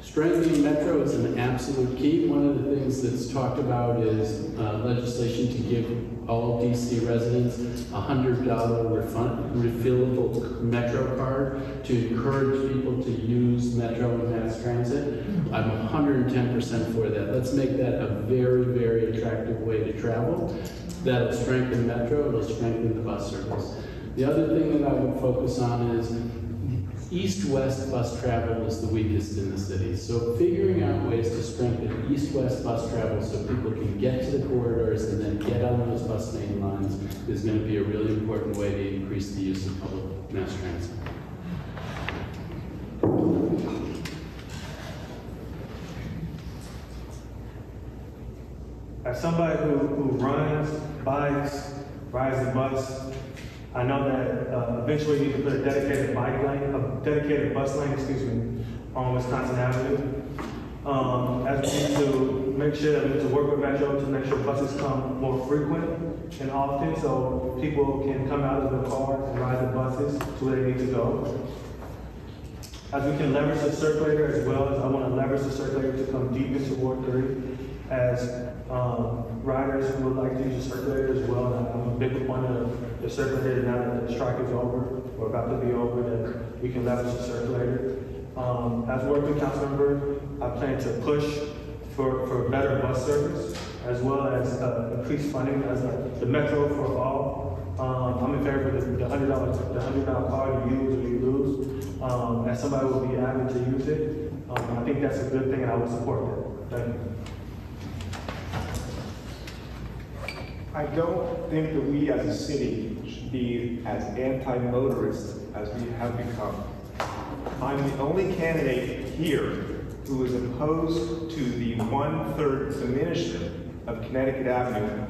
S8: Strengthening Metro is an absolute key. One of the things that's talked about is legislation to give all DC residents a $100 refillable Metro card to encourage people to use Metro and mass transit. I'm 110% for that. Let's make that a very, very attractive way to travel. That'll strengthen Metro, it'll strengthen the bus service. The other thing that I would focus on is east-west bus travel is the weakest in the city. So figuring out ways to strengthen east-west bus travel so people can get to the corridors and then get on those bus main lines is going to be a really important way to increase the use of public mass transit.
S9: As somebody who runs, bikes, rides the bus, I know that eventually we need to put a dedicated bus lane, on Wisconsin Avenue. As we need to make sure that we need to work with Metro to make sure buses come more frequent and often so people can come out of their cars and ride the buses to where they need to go. As we can leverage the circulator as well, as I want to leverage the circulator to come deep into Ward 3 as riders who would like to use the circulator as well. And I'm a big proponent of the circulator now that the strike is over, or about to be over, that we can leverage the circulator. As Ward 3 council member, I plan to push for better bus service, as well as increased funding as the Metro for all. I'm in favor of the $100 card you use or you lose. As somebody will be avid to use it, I think that's a good thing, and I would support that. Thank you.
S10: I don't think that we as a city should be as anti-motorist as we have become. I'm the only candidate here who is opposed to the 1/3 diminishment of Connecticut Avenue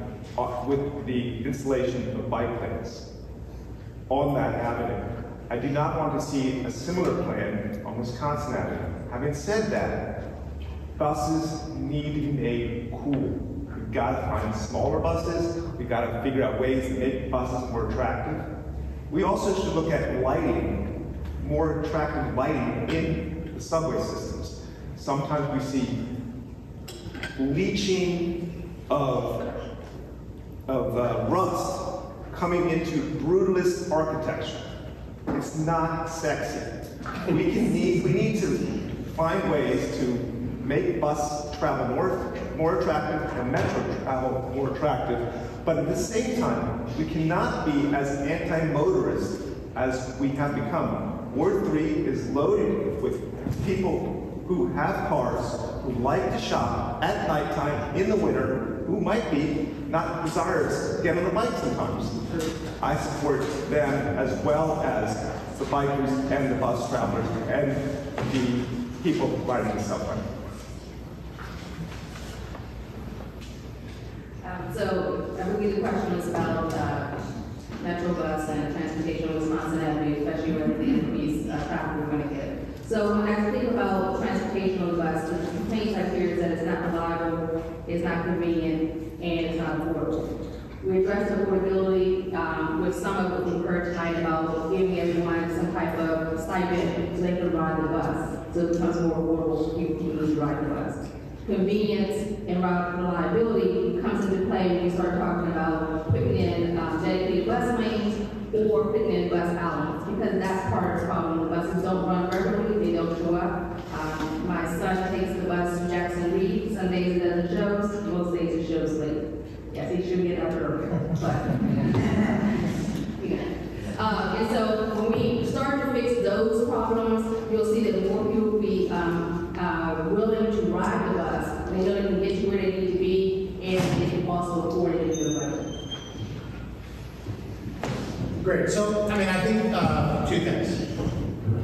S10: with the installation of bike lanes on that avenue. I do not want to see a similar plan on Wisconsin Avenue. Having said that, buses need to be made cool. We've got to find smaller buses. We've got to figure out ways to make buses more attractive. We also should look at lighting, more attractive lighting in the subway systems. Sometimes we see leaching of rust coming into brutalist architecture. It's not sexy. We need to find ways to make bus travel more attractive and metro travel more attractive. But at the same time, we cannot be as anti-motorist as we have become. Ward 3 is loaded with people who have cars, who like to shop at nighttime in the winter, who might be not desirous to get on the bike sometimes. I support them as well as the bikers and the bus travelers and the people riding the subway.
S4: So I believe the question was about Metro bus and transportation on Wisconsin Avenue, especially with the increased traffic we're going to get. So when I think about transportation on the bus, the complaints I hear is that it's not reliable, it's not convenient, and it's not affordable. We addressed affordability with some of what we heard tonight about giving everyone some type of stipend so they can ride the bus, so it becomes more affordable for people who need to ride the bus. Convenience and reliability comes into play when we start talking about putting in dedicated bus lanes or putting in bus outlets, because that's part of the problem. The buses don't run regularly, they don't show up. My son takes the bus to Jackson Reed. Some days it doesn't show, most days it shows late. Yes, he should get up earlier, but and so when we start to fix those problems, you'll see that more people will be willing to ride the bus. They know they can get to where they need to be, and they can also afford it in their budget.
S2: Great. So, I mean, I think two things.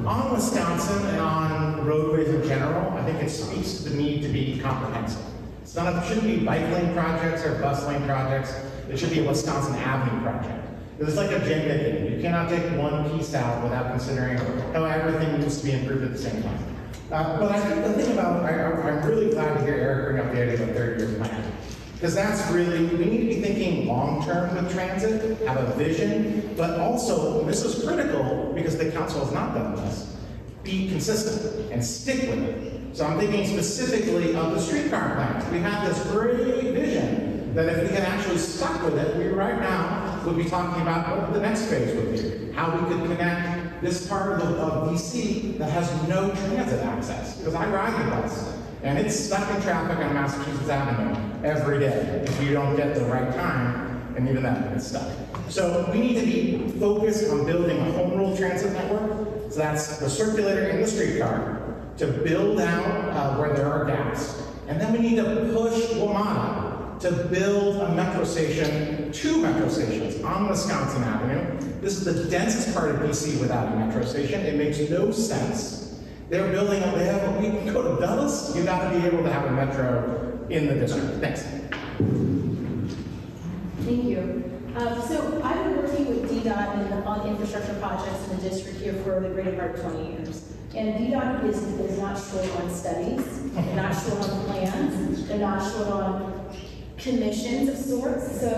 S2: On Wisconsin and on roadways in general, I think it speaks to the need to be comprehensive. It shouldn't be bike lane projects or bus lane projects. It should be a Wisconsin Avenue project. It's like a Jenga thing. You cannot take one piece out without considering how everything needs to be improved at the same time. But I think the thing about, I'm really glad to hear Eric bring up the idea of a 30-year plan. Because that's really, we need to be thinking long-term with transit, have a vision, but also, and this is critical because the council has not done this, be consistent and stick with it. So I'm thinking specifically of the streetcar plans. We have this great vision that if we had actually stuck with it, we right now would be talking about what the next phase would be. How we could connect this part of DC that has no transit access. Because I ride the bus, and it's stuck in traffic on Massachusetts Avenue every day if you don't get the right time, and even then it's stuck. So we need to be focused on building a home rule transit network. So that's the circulator and the streetcar to build out where there are gaps. And then we need to push WMATA to build a metro station, 2 metro stations on Wisconsin Avenue. This is the densest part of DC without a metro station. It makes no sense. They're building, we can go to Dulles, you gotta be able to have a metro in the district. Thanks.
S5: Thank you. So I've been working with DDOT on infrastructure projects in the district here for the greater part of 20 years. And DDOT is not short on studies, they're not short on plans, they're not short on commissions of sorts. So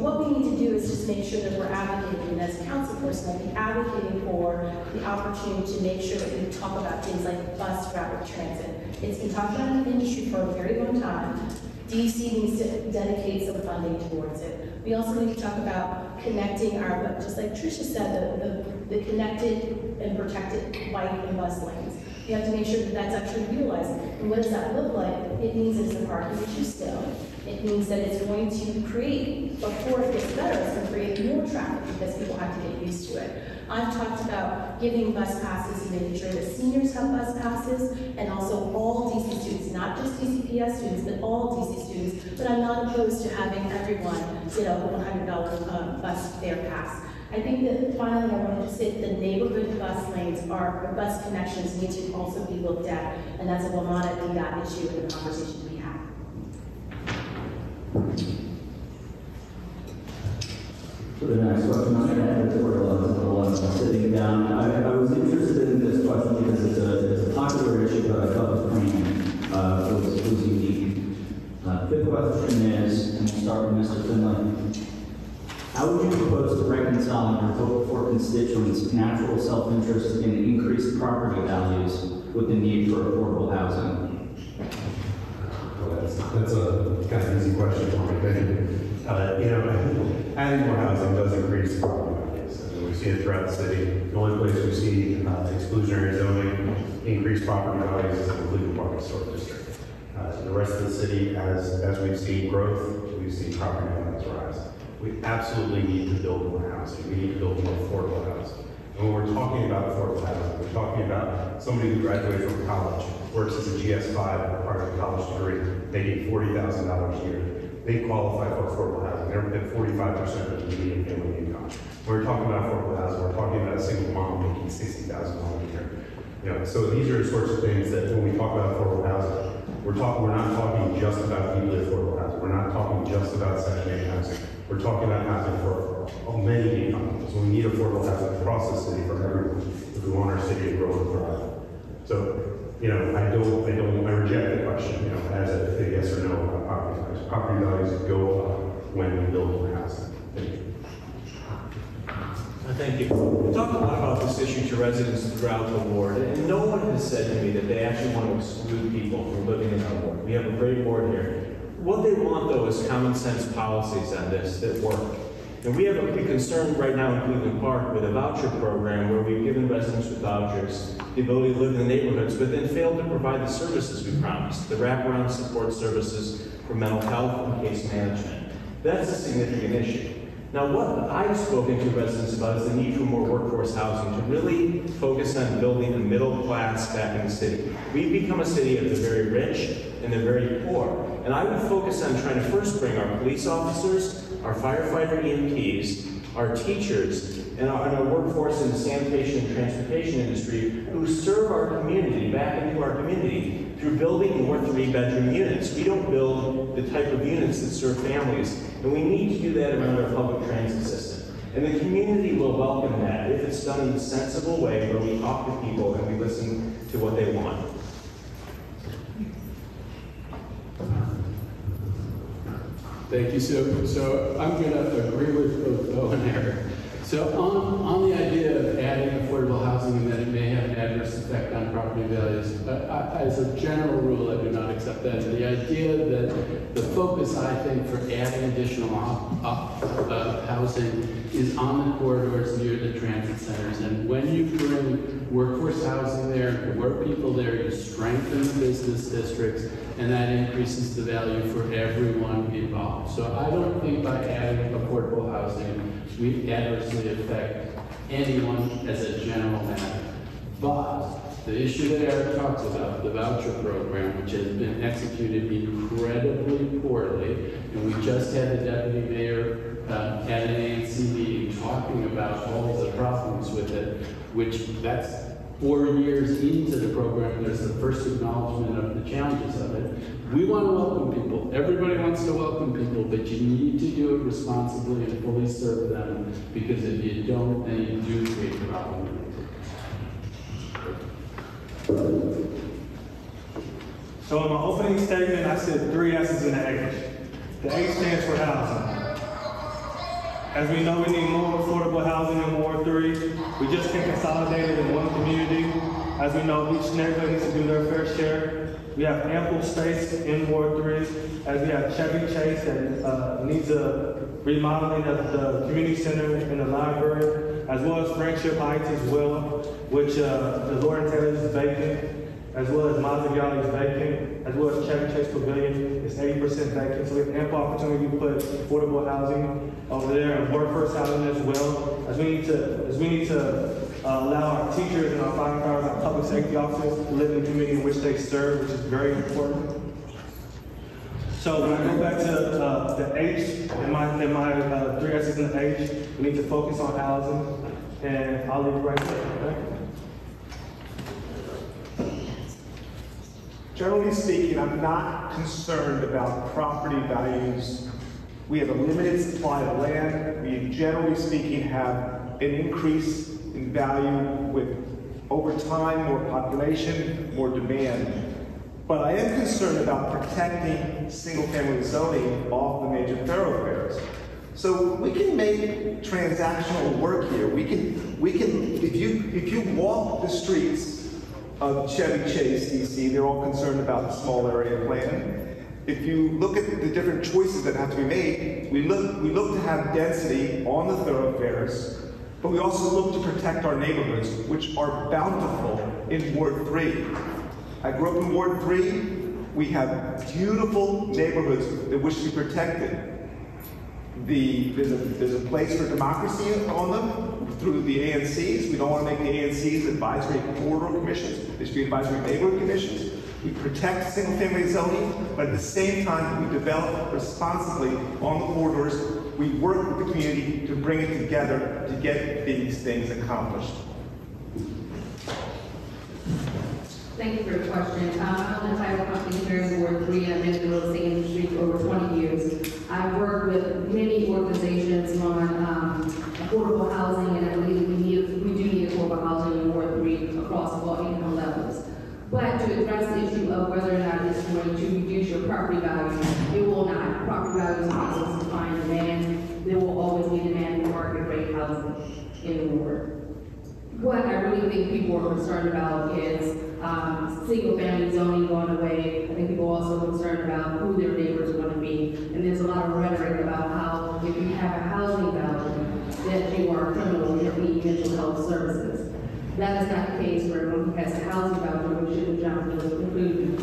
S5: what we need to do is just make sure that we're advocating, and as a council person, I'll be advocating for the opportunity to make sure that we talk about things like bus rapid transit. It's been talked about in the industry for a very long time. DC needs to dedicate some funding towards it. We also need to talk about connecting our, just like Tricia said, the connected and protected bike and bus lanes. You have to make sure that that's actually utilized. And what does that look like? It means it's a parking issue still. It means that it's going to create, before it gets better, it's going to create more traffic because people have to get used to it. I've talked about giving bus passes and making sure that seniors have bus passes, and also all DC students, not just DCPS students, but all DC students. But I'm not opposed to having everyone get a $100 bus fare pass. I think that finally I want to just say the neighborhood bus lanes or bus connections need to also be looked at, and that's a Wilmot DDOT issue in the conversation we have.
S11: For the next question, I'm going to add to where sitting down. I was interested in this question because it's a popular issue, but I thought the framing was unique. The question is, and we'll start with Mr. Finley. How would you propose to reconcile your hope for constituents' natural self-interest in increased property values with the need for affordable housing?
S7: Well, that's a kind of easy question for me. Adding more housing does increase property values. I mean, we see it throughout the city. The only place we see exclusionary zoning increase property values is in the McLean Gardens Ballroom district. The rest of the city, as we've seen growth, we've seen property values rise. We absolutely need to build more housing. We need to build more affordable housing. And when we're talking about affordable housing, we're talking about somebody who graduated from college, works as a GS5 or part of a college degree, making $40,000 a year. They qualify for affordable housing. They're at 45% of the median family income. When we're talking about affordable housing, we're talking about a single mom making $60,000 a year. So these are the sorts of things that when we talk about affordable housing, we're not talking just about deeply affordable housing. We're not talking just about Section 8 housing. We're talking about housing for many income. So we need affordable housing across the city for everyone if we want our city to grow and thrive. So, I reject the question, as a yes or no about property values. Property values go up when we build more housing. Thank you.
S3: Thank you. We talk a lot about this issue to residents throughout the ward, and no one has said to me that they actually want to exclude people from living in our ward. We have a great board here. What they want, though, is common sense policies on this that work. And we have a concern right now in Cleveland Park with a voucher program where we've given residents with vouchers the ability to live in the neighborhoods, but then failed to provide the services we promised, the wraparound support services for mental health and case management. That's a significant issue. Now, what I've spoken to residents about is the need for more workforce housing to really focus on building a middle class back in the city. We've become a city of the very rich and the very poor. And I would focus on trying to first bring our police officers, our firefighter EMTs, our teachers, and our workforce in the sanitation and transportation industry who serve our community back into our community through building more 3-bedroom units. We don't build the type of units that serve families, and we need to do that around our public transit system. And the community will welcome that if it's done in a sensible way where we talk to people and we listen to what they want.
S8: Thank you. So I'm going to agree with both Bo and Eric. So on the idea of adding affordable housing and that it may have an adverse effect on property values, as a general rule, I do not accept that. The idea that the focus, I think, for adding additional housing is on the corridors near the transit centers. And when you bring workforce housing there, more people there, you strengthen the business districts, and that increases the value for everyone involved. So I don't think by adding affordable housing, we adversely affect anyone as a general matter. But the issue that Eric talks about, the voucher program, which has been executed incredibly poorly, and we just had the deputy mayor at an ANC meeting talking about all of the problems with it, which that's 4 years into the program, there's the first acknowledgement of the challenges of it. We want to welcome people. Everybody wants to welcome people, but you need to do it responsibly and fully serve them, because if you don't, then you do create a problem.
S9: So in my opening statement, I said 3 S's in the H. The H stands for housing. As we know, we need more affordable housing in Ward 3. We just can't consolidate it in one community. As we know, each neighborhood needs to do their fair share. We have ample space in Ward 3, as we have Chevy Chase that needs a remodeling of the community center and the library, as well as Friendship Heights as well, which the Lauren Taylor's is vacant, as well as Mazzigali is vacant, as well as Chevy Chase Pavilion is 80% vacant. So we have ample opportunity to put affordable housing over there and workforce housing as well. As we need to allow our teachers and our firefighters, our public safety officers to live in the community in which they serve, which is very important. So when I go back to the H, in my 3 S's in the H, we need to focus on housing, and I'll leave it right there. Okay?
S10: Generally speaking, I'm not concerned about property values. We have a limited supply of land. We, generally speaking, have an increase in value with, over time, more population, more demand. But I am concerned about protecting single-family zoning off the major thoroughfares. So we can make transactional work here. We can. If you walk the streets of Chevy Chase, DC, they're all concerned about the small area plan. If you look at the different choices that have to be made, we look to have density on the thoroughfares, but we also look to protect our neighborhoods, which are bountiful in Ward 3. I grew up in Ward 3. We have beautiful neighborhoods that wish to be protected. There's a place for democracy on them through the ANCs. We don't want to make the ANCs advisory corridor commissions. They should be advisory neighborhood commissions. We protect single-family zoning, but at the same time, we develop responsibly on the corridors. We work with the community to bring it together to get these things accomplished.
S4: Thank you for your question. I own a title company here in Ward 3, and I've been in the real estate industry for over 20 years. I've worked with many organizations on affordable housing, and I believe we do need affordable housing in Ward 3 across all income levels. But to address the issue of whether or not it's going to reduce your property value, it will not. Property values are supply and demand. There will always be demand for market rate housing in the ward. What I really think people are concerned about is single-family zoning going away. I think people are also concerned about who their neighbors are going to be. And there's a lot of rhetoric about how if you have a housing value, that you are a criminal, you need mental health services. That is not the case for everyone who has a housing voucher. We shouldn't jump to the conclusion.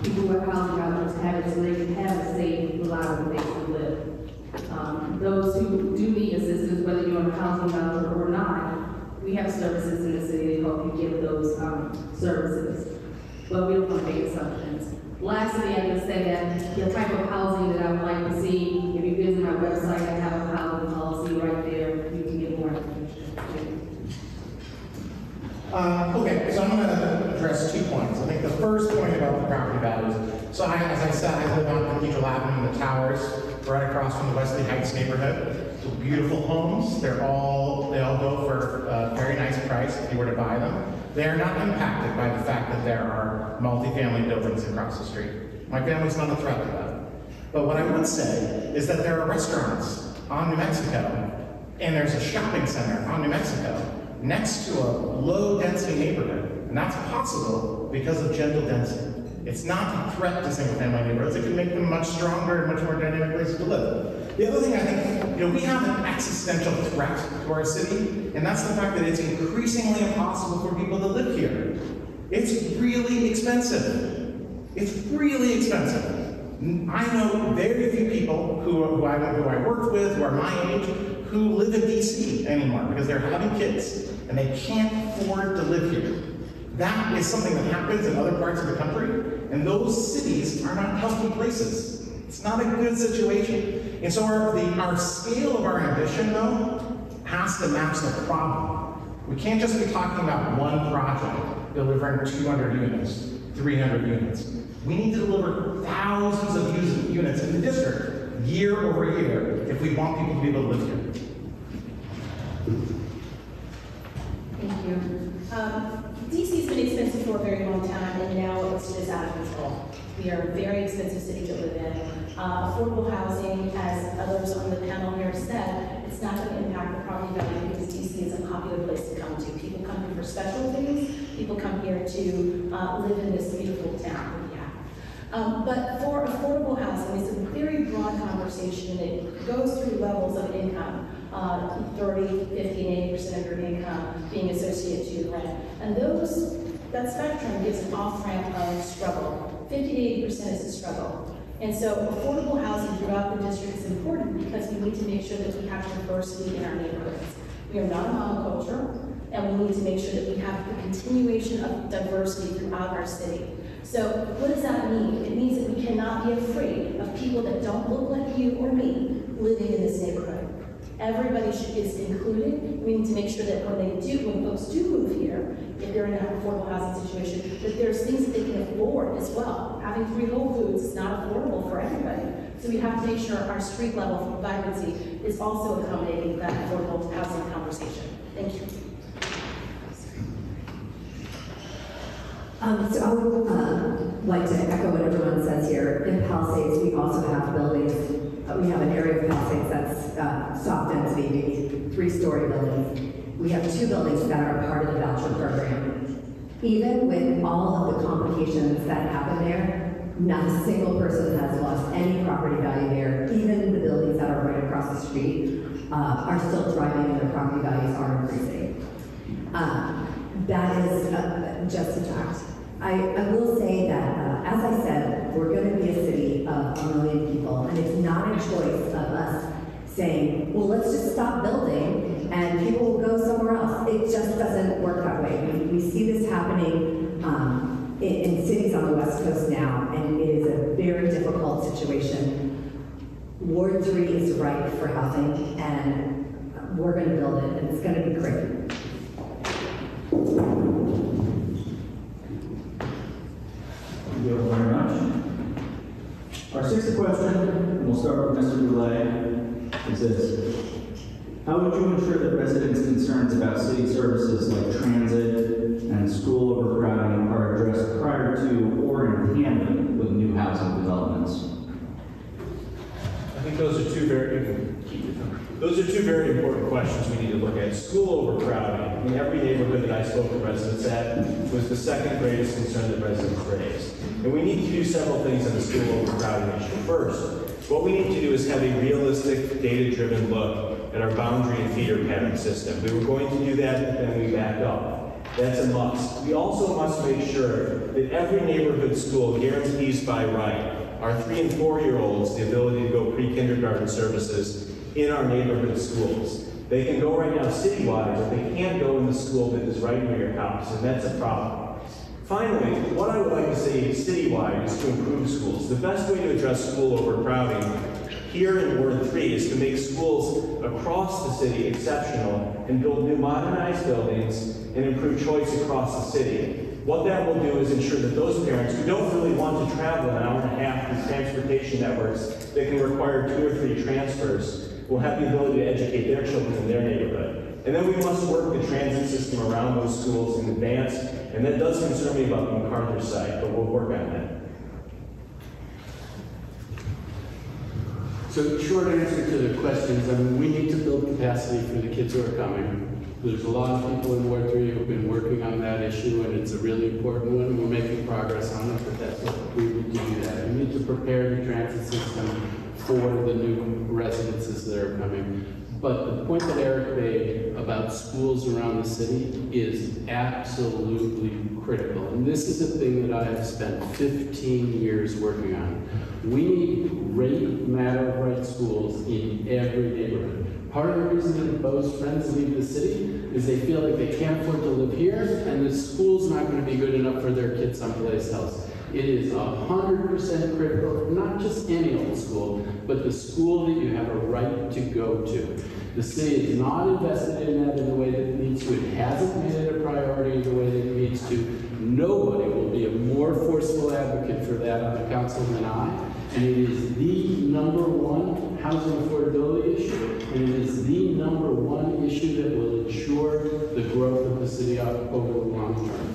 S4: People who have housing vouchers have it so they can have a safe, reliable place to live. Those who do need assistance, whether you're on a housing voucher or not, we have services in the city that help you get those services. But we don't want to make assumptions. Lastly, I can say that the type of housing that I would like to see, if you visit my website, I have a housing policy right there. You can get more information.
S2: Okay, so I'm going to address 2 points. I think the first point about the property values. So as I said, I live on Cathedral Avenue in the Towers, right across from the Wesley Heights neighborhood. So beautiful homes. They all go for a very nice price if you were to buy them. They are not impacted by the fact that there are multifamily buildings across the street. My family's not a threat to that. But what I would say is that there are restaurants on New Mexico, and there's a shopping center on New Mexico next to a low-density neighborhood, and that's possible because of gentle density. It's not a threat to single-family neighborhoods. It can make them much stronger and much more dynamic places to live. The other thing I think, we have an existential threat to our city, and that's the fact that it's increasingly impossible for people to live here. It's really expensive. It's really expensive. I know very few people who I worked with, who are my age, who live in DC anymore because they're having kids and they can't afford to live here. That is something that happens in other parts of the country, and those cities are not healthy places. It's not a good situation. And so our scale of our ambition, though, has to match the problem. We can't just be talking about one project delivering 200 units, 300 units. We need to deliver thousands of units in the district, year over year, if we want people to be able to live here.
S5: Thank you. DC's been expensive for a very long time, and now it's just out of control. We are a very expensive city to live in. Affordable housing, as others on the panel here said, it's not going to impact the property value because DC is a popular place to come to. People come here for special things. People come here to live in this beautiful town. But for affordable housing, it's a very broad conversation. It goes through levels of income, 30, 50, and 80% of your income being associated to rent. And that spectrum gives an off-ramp of struggle. 50 to 80% is a struggle. And so affordable housing throughout the district is important because we need to make sure that we have diversity in our neighborhoods. We are not a monoculture, and we need to make sure that we have the continuation of diversity throughout our city. So what does that mean? It means that we cannot be afraid of people that don't look like you or me living in this neighborhood. Everybody is included. We need to make sure that when folks do move here, if they're in an affordable housing situation, that there's things that they can afford as well. Having 3 Whole Foods is not affordable for everybody. So we have to make sure our street level vibrancy is also accommodating that affordable housing conversation. Thank you.
S6: So I would like to echo what everyone says here. In Palisades, we also have buildings. We have an area of Palisades that's soft density, maybe 3-story buildings. We have 2 buildings that are part of the voucher program. Even with all of the complications that happen there, not a single person has lost any property value there. Even the buildings that are right across the street are still thriving and their property values are increasing. That is just a fact. I will say that, as I said, we're going to be a city of 1 million people, and it's not a choice of us saying, well, let's just stop building and people will go somewhere else. It just doesn't work that way. We see this happening in cities on the West Coast now, and it is a very difficult situation. Ward 3 is ripe for housing, and we're going to build it, and it's going to be great.
S11: Thank you very much. Our 6th question, and we'll start with Mr. Goulet, is this. How would you ensure that residents' concerns about city services like transit and school overcrowding are addressed prior to or in tandem with new housing developments?
S3: I think those are two very important questions we need to look at. School overcrowding. In every neighborhood that I spoke to residents at was the second greatest concern that residents raised. And we need to do several things on the school overcrowding issue. First, what we need to do is have a realistic, data-driven look at our boundary and feeder pattern system. We were going to do that, but then we backed up. That's a must. We also must make sure that every neighborhood school guarantees by right our 3- and 4-year-olds the ability to go pre-kindergarten services in our neighborhood schools. They can go right now citywide, but they can't go in the school that is right near your house, and that's a problem. Finally, what I would like to say citywide is to improve schools. The best way to address school overcrowding here in Ward 3 is to make schools across the city exceptional and build new modernized buildings and improve choice across the city. What that will do is ensure that those parents who don't really want to travel an hour and a half through transportation networks that can require 2 or 3 transfers will have the ability to educate their children in their neighborhood. And then we must work the transit system around those schools in advance, and that does concern me about the MacArthur site, but we'll work on that.
S8: So short answer to the questions, we need to build capacity for the kids who are coming. There's a lot of people in Ward 3 who've been working on that issue, and it's a really important one. We're making progress on it, but that's what we need to do that. We need to prepare the transit system for the new residences that are coming. But the point that Eric made about schools around the city is absolutely critical. And this is a thing that I have spent 15 years working on. We need great matter of right schools in every neighborhood. Part of the reason that most friends leave the city is they feel like they can't afford to live here, and the school's not going to be good enough for their kids someplace else. It is 100% critical, not just any old school, but the school that you have a right to go to. The city is not invested in that in the way that it needs to. It hasn't made it a priority in the way that it needs to. Nobody will be a more forceful advocate for that on the council than I. And it is the #1 housing affordability issue, and it is the #1 issue that will ensure the growth of the city over the long term.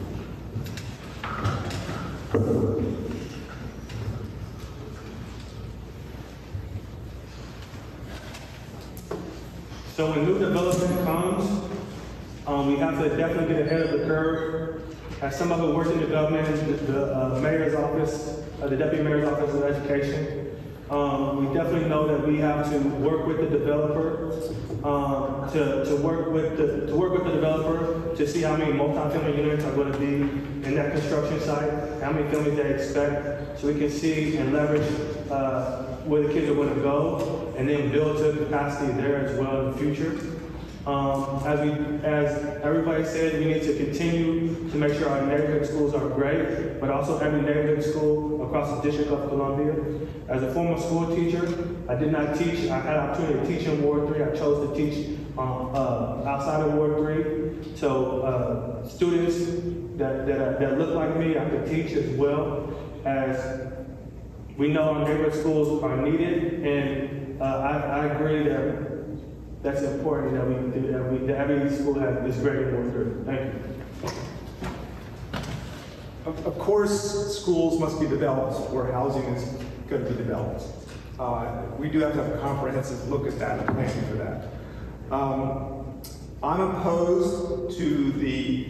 S9: So when new development comes, we have to definitely get ahead of the curve. As somebody who works in the government, the mayor's office, the deputy mayor's office of education, we definitely know that we have to work with the developer, to work with the developer to see how many multi-family units are going to be in that construction site, how many families they expect, so we can see and leverage where the kids are going to go, and then build to capacity there as well in the future. As everybody said, we need to continue to make sure our neighborhood schools are great, but also every neighborhood school across the District of Columbia. As a former school teacher, I did not teach. I had an opportunity to teach in Ward 3. I chose to teach outside of Ward 3. So students that look like me, I could teach as well. As we know our neighborhood schools are needed, and I agree that that's important that we do, that every school has this great in Ward 3. Thank you.
S10: Of course, schools must be developed where housing is going to be developed. We do have to have a comprehensive look at that and plan for that. I'm opposed to the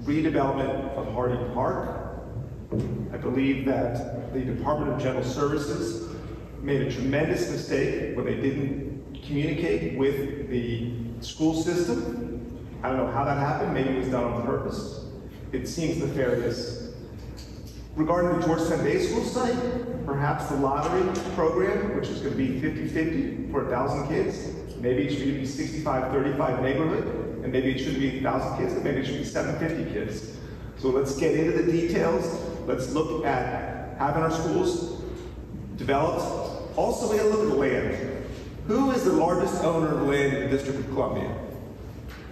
S10: redevelopment of Harding Park. I believe that the Department of General Services made a tremendous mistake when they didn't communicate with the school system. I don't know how that happened. Maybe it was done on purpose. It seems nefarious. Regarding the Georgetown Day School site, perhaps the lottery program, which is going to be 50-50 for 1,000 kids, maybe it should be 65-35 neighborhood, and maybe it shouldn't be 1,000 kids, and maybe it should be 750 kids. So let's get into the details. Let's look at having our schools developed. Also, we got to look at the land. Who is the largest owner of the land in the District of Columbia?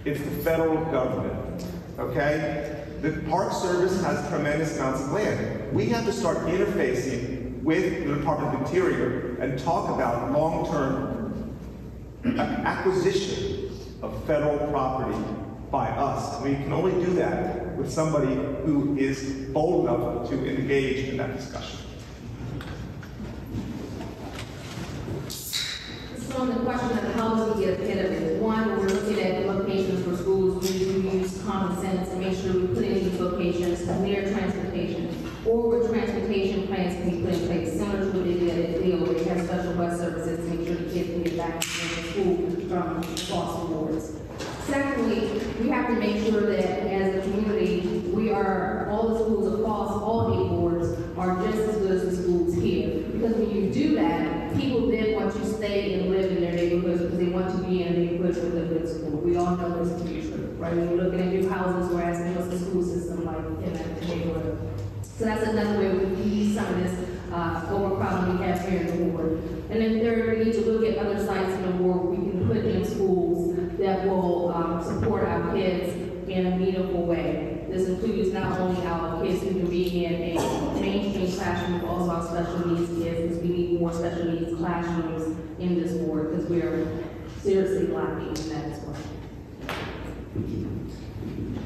S10: It's the federal government, okay? The Park Service has tremendous amounts of land. We have to start interfacing with the Department of Interior and talk about long-term acquisition of federal property by us. We can only do that with somebody who is bold enough to engage in that discussion.
S4: So on the question of how do we get ahead of it, one, when we're looking at locations for schools, we do use common sense and make sure we put in these locations near transportation, or where transportation plans can be put in place, similar to what they did at Leo, where they have special bus services to make sure the kids can get back to school from across the boards. Secondly, we have to make sure that as a community, all the schools across all 8 boards are just as good as the schools here. Because when you do that, people then want to stay and live in their neighborhoods because they want to be in a neighborhood with a good school. We all know this to be true, right? When you're looking at new houses, we're asking what's the school system like in that neighborhood. So that's another way we can ease some of this overcrowding we have here in the ward. And then third, we need to look at other sites in the ward we can put in schools that will support our kids in a meaningful way. This includes not only our kids who can be in a mainstream classroom, but also our special needs kids, because we need more special needs classrooms in this ward, because we are seriously lacking in that as well.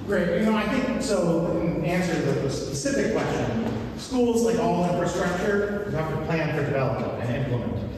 S2: Great. I think, so in answer to the specific question, schools, like all infrastructure, have to plan for development and implement it.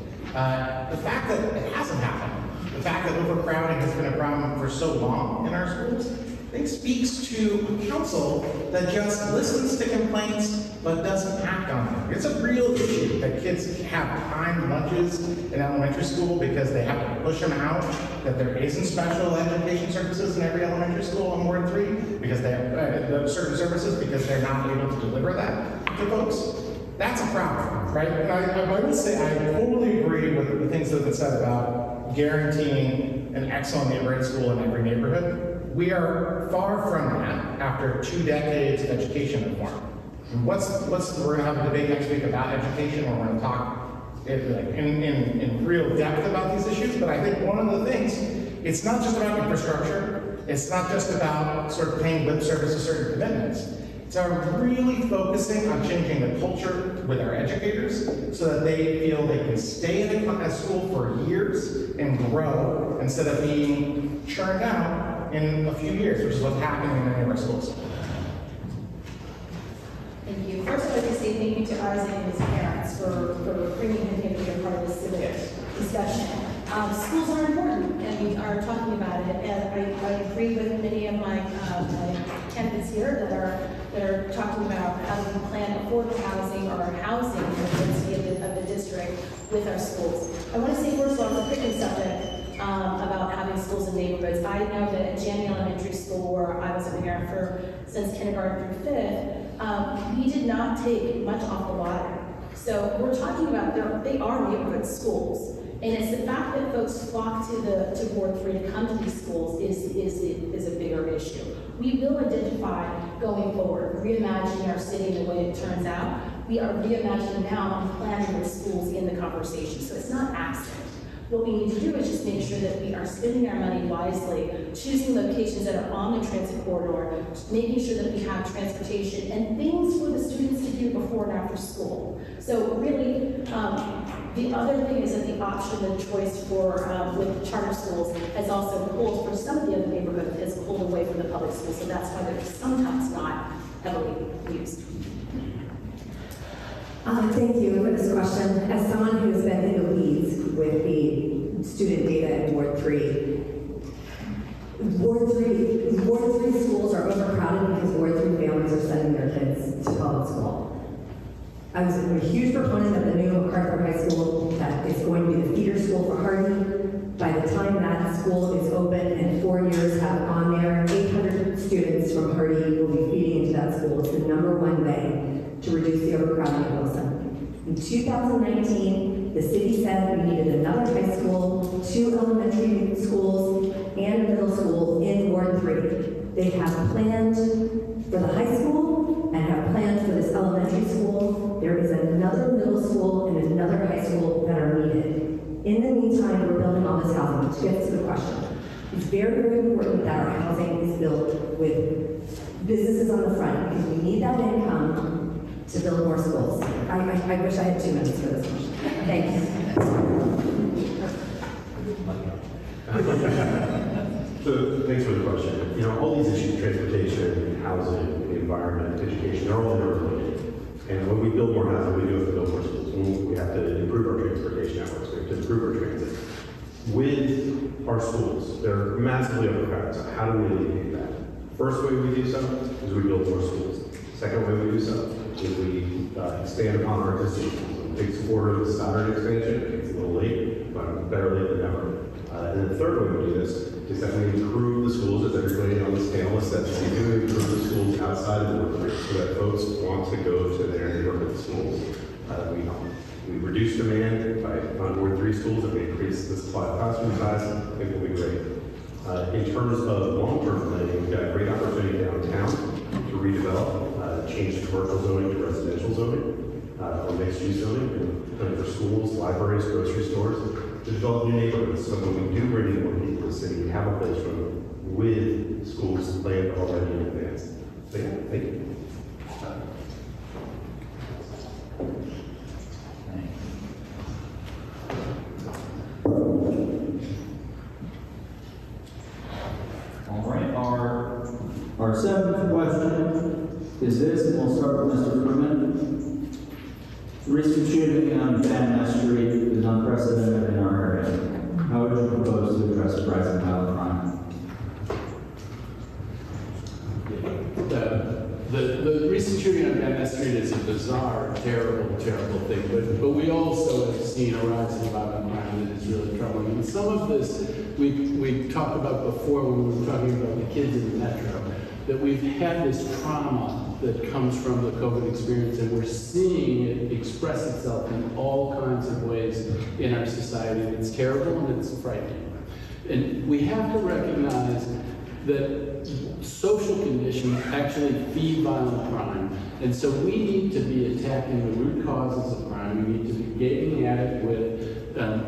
S2: The fact that it hasn't happened, the fact that overcrowding has been a problem for so long in our schools, I think speaks to a council that just listens to complaints but doesn't act on them. It's a real issue that kids have timed lunches in elementary school because they have to push them out, that there isn't special education services in every elementary school in Ward 3 because they have certain services because they're not able to deliver that to folks. That's a problem, right? And I will say I totally agree with the things that have been said about guaranteeing an excellent neighborhood school in every neighborhood. We are far from that after 2 decades of education reform. And we're going to have a debate next week about education, where we're going to talk in real depth about these issues, but I think one of the things, it's not just about infrastructure, it's not just about sort of paying lip service to certain commitments. It's really focusing on changing the culture with our educators so that they feel they can stay in a school for years and grow instead of being churned out in a few years, which is what's happening in many of our schools.
S5: Thank you. First, I'd like to say thank you to Isaac and his parents for bringing him here to be a part of this civic discussion. Schools are important, and we are talking about it, and I agree with many of my candidates here that are talking about how we can plan affordable housing or housing for the density of the district with our schools. I want to say first of all, it's a prickly subject about having schools in neighborhoods. I know that at Janney Elementary School, where I was a parent since kindergarten through 5th, we did not take much off the water. So we're talking about they are neighborhood schools. And it's the fact that folks flock to Ward 3 to come to these schools is a bigger issue. We will identify going forward, reimagining our city the way it turns out. We are reimagining now and planning the schools in the conversation. So it's not accident. What we need to do is just make sure that we are spending our money wisely, choosing locations that are on the transit corridor, making sure that we have transportation and things for the students to do before and after school. So really, the other thing is that the option and choice for with charter schools has also pulled, for some of the other neighborhoods, has pulled away from the public schools. So that's why they're sometimes not heavily used.
S6: Thank you for this question. As someone who's been in the weeds with the student data in Ward 3, Ward 3 schools are overcrowded because Ward 3 families are sending their kids to public school. I was a huge proponent of the new Hartford High School that is going to be the feeder school for Hardy. By the time that school is open and 4 years have gone there, 800 students from Hardy will be feeding into that school. It's the #1 way to reduce the overcrowding of Wilson. In 2019, the city said we needed another high school, 2 elementary schools, and a middle school in Ward 3. They have planned for the high school and have planned for this elementary school. There is another middle school and another high school that are needed. In the meantime, we're building all this housing, which gets to the question. It's very, very important that our housing is built with businesses on the front, because we need that income to build more schools. I wish I had 2 minutes for this question. Thank you.
S7: So thanks for the question. You know, all these issues, transportation, housing, the environment, education, they're all interrelated. And when we build more housing, we do have to build more schools. We have to improve our transportation networks. We have to improve our transit. With our schools, they're massively overcrowded. So how do we alleviate that? First way we do so is we build more schools. Second way we do so is we expand upon our existing schools. I'm a big supporter of the Stoddard expansion. It's a little late, but better late than never. And then the third way we do this is that we improve the schools, as everybody on this panel has said, we do improve the schools outside of the workplace so that folks want to go to their neighborhood schools. We reduce demand on Ward 3 schools, and we increase the supply of classroom size. I think will be great. In terms of long-term planning, we've got a great opportunity downtown to redevelop, change commercial zoning to residential zoning, or mixed-use zoning, and for schools, libraries, grocery stores, to develop new neighborhoods. So when we do bring in more people to the city, we have a place for them with schools planned already in advance. So yeah, thank you.
S1: All right,
S11: Our seventh question is this, and we'll start with Mr. Fruman. The recent shooting on Van Ness Street is unprecedented in our area. How would you propose to address rising violent crime?
S8: The recent shooting on Van Ness Street is a bizarre, terrible thing, but we also have seen a rise in violent crime that is really troubling. And some of this we talked about before when we were talking about the kids in the metro, that we've had this trauma that comes from the COVID experience, and we're seeing it express itself in all kinds of ways in our society. And it's terrible and it's frightening. And we have to recognize that social conditions actually feed violent crime. And so we need to be attacking the root causes of crime. We need to be getting at it with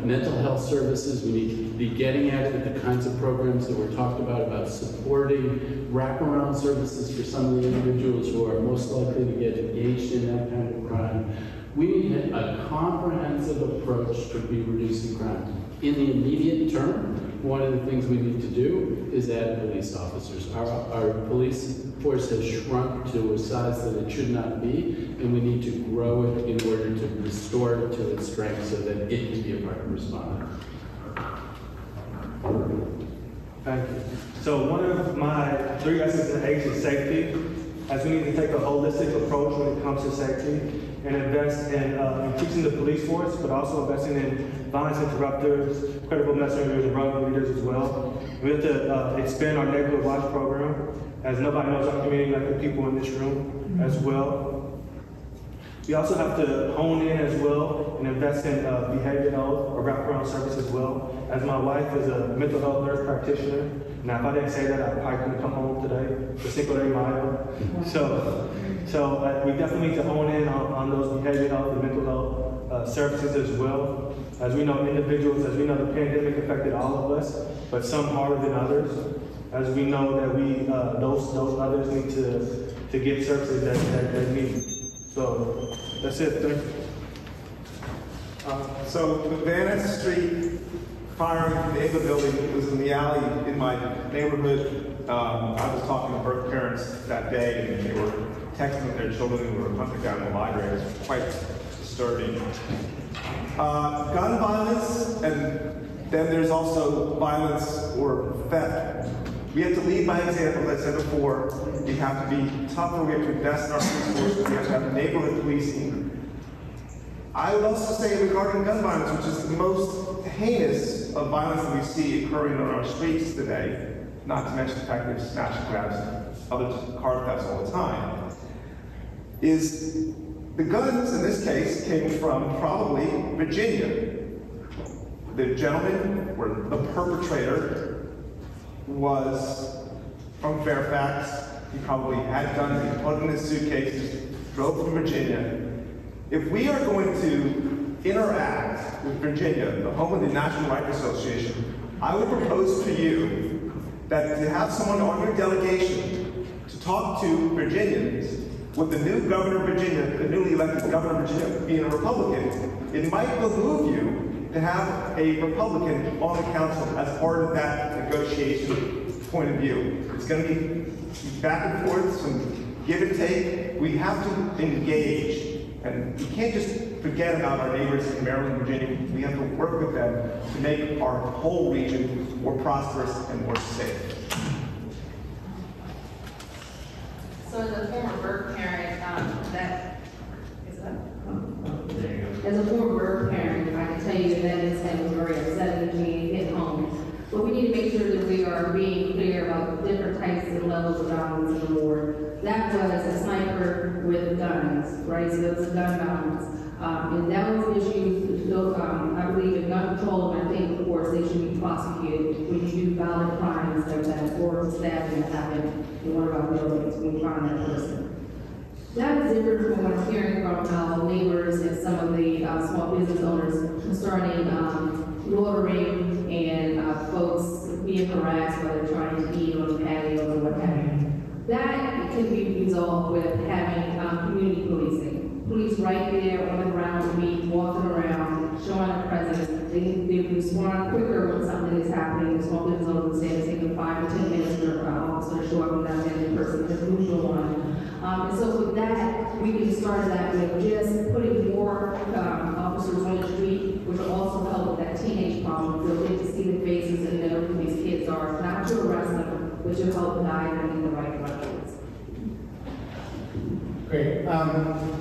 S8: mental health services. We need to be getting at it with the kinds of programs that were talked about supporting wraparound services for some of the individuals who are most likely to get engaged in that kind of crime. We need a comprehensive approach to be reducing crime. In the immediate term, one of the things we need to do is add police officers. Our police force has shrunk to a size that it should not be, and we need to grow it in order to restore it to its strength so that it can be a part of responding.
S9: Thank you. So one of my 3 S's in H is safety, as we need to take a holistic approach when it comes to safety and invest in teaching the police force, but also investing in violence interrupters, critical messengers, and road leaders as well. We have to expand our neighborhood watch program, as nobody knows our community like the people in this room as well. We also have to hone in as well and invest in behavioral health or wraparound service as well. As my wife is a mental health nurse practitioner, now if I didn't say that, I probably couldn't come home today for Cinco de Mayo. So we definitely need to hone in on those behavioral health and mental health services as well. As we know, individuals, as we know, the pandemic affected all of us, but some harder than others. As we know that those others need to get services that they need. So that's it. Thank you.
S10: So the Van Street fire in the Ava building was in the alley in my neighborhood. I was talking to birth parents that day, and they were texting with their children who were hunted down in the library. It was quite disturbing. Gun violence, and then there's also violence or theft. We have to lead by example, as I said before. We have to be tougher, we have to invest in our police force, we have to have neighborhood policing. I would also say regarding gun violence, which is the most heinous of violence that we see occurring on our streets today, not to mention the fact that there's snatch and grabs and other car thefts all the time, is the guns in this case came from probably Virginia. The gentleman, or the perpetrator, was from Fairfax. He probably had guns, he put them in his suitcases, drove from Virginia. If we are going to interact with Virginia, the home of the National Rifle Association, I would propose to you that to have someone on your delegation to talk to Virginians, with the new governor of Virginia, the newly elected governor of Virginia being a Republican, it might behoove you to have a Republican on the council as part of that negotiation point of view. It's going to be back and forth, some give and take. We have to engage, and we can't just forget about our neighbors in Maryland, Virginia. We have to work with them to make our whole region more prosperous and more safe.
S4: So as a former birth parent, as a former birth parent, I can tell you that incident was very upsetting to me at home. But we need to make sure that we are being clear about different types and levels of violence in the ward. That was a sniper with guns, right? So that was a gun violence. And those issues, I believe in gun control, and I think, of course, they should be prosecuted when you do violent crimes like that, or stabbing that happened in one of our buildings when we find that person. That is different from what I'm hearing from neighbors and some of the small business owners concerning loitering and folks being harassed while they're trying to eat on the patio or what have you. That can be resolved with having community policing. Police right there on the ground with me, walking around, showing a presence. They respond quicker when something is happening. The small business owners say it's taking 5 or 10 minutes for an officer to show up and that person is the usual one. And so with that, we can start that with just putting more officers on the street, which will also help with that teenage problem. They'll get to see the faces and know who these kids are, not to arrest them, but to help guide them in the right directions.
S2: Great.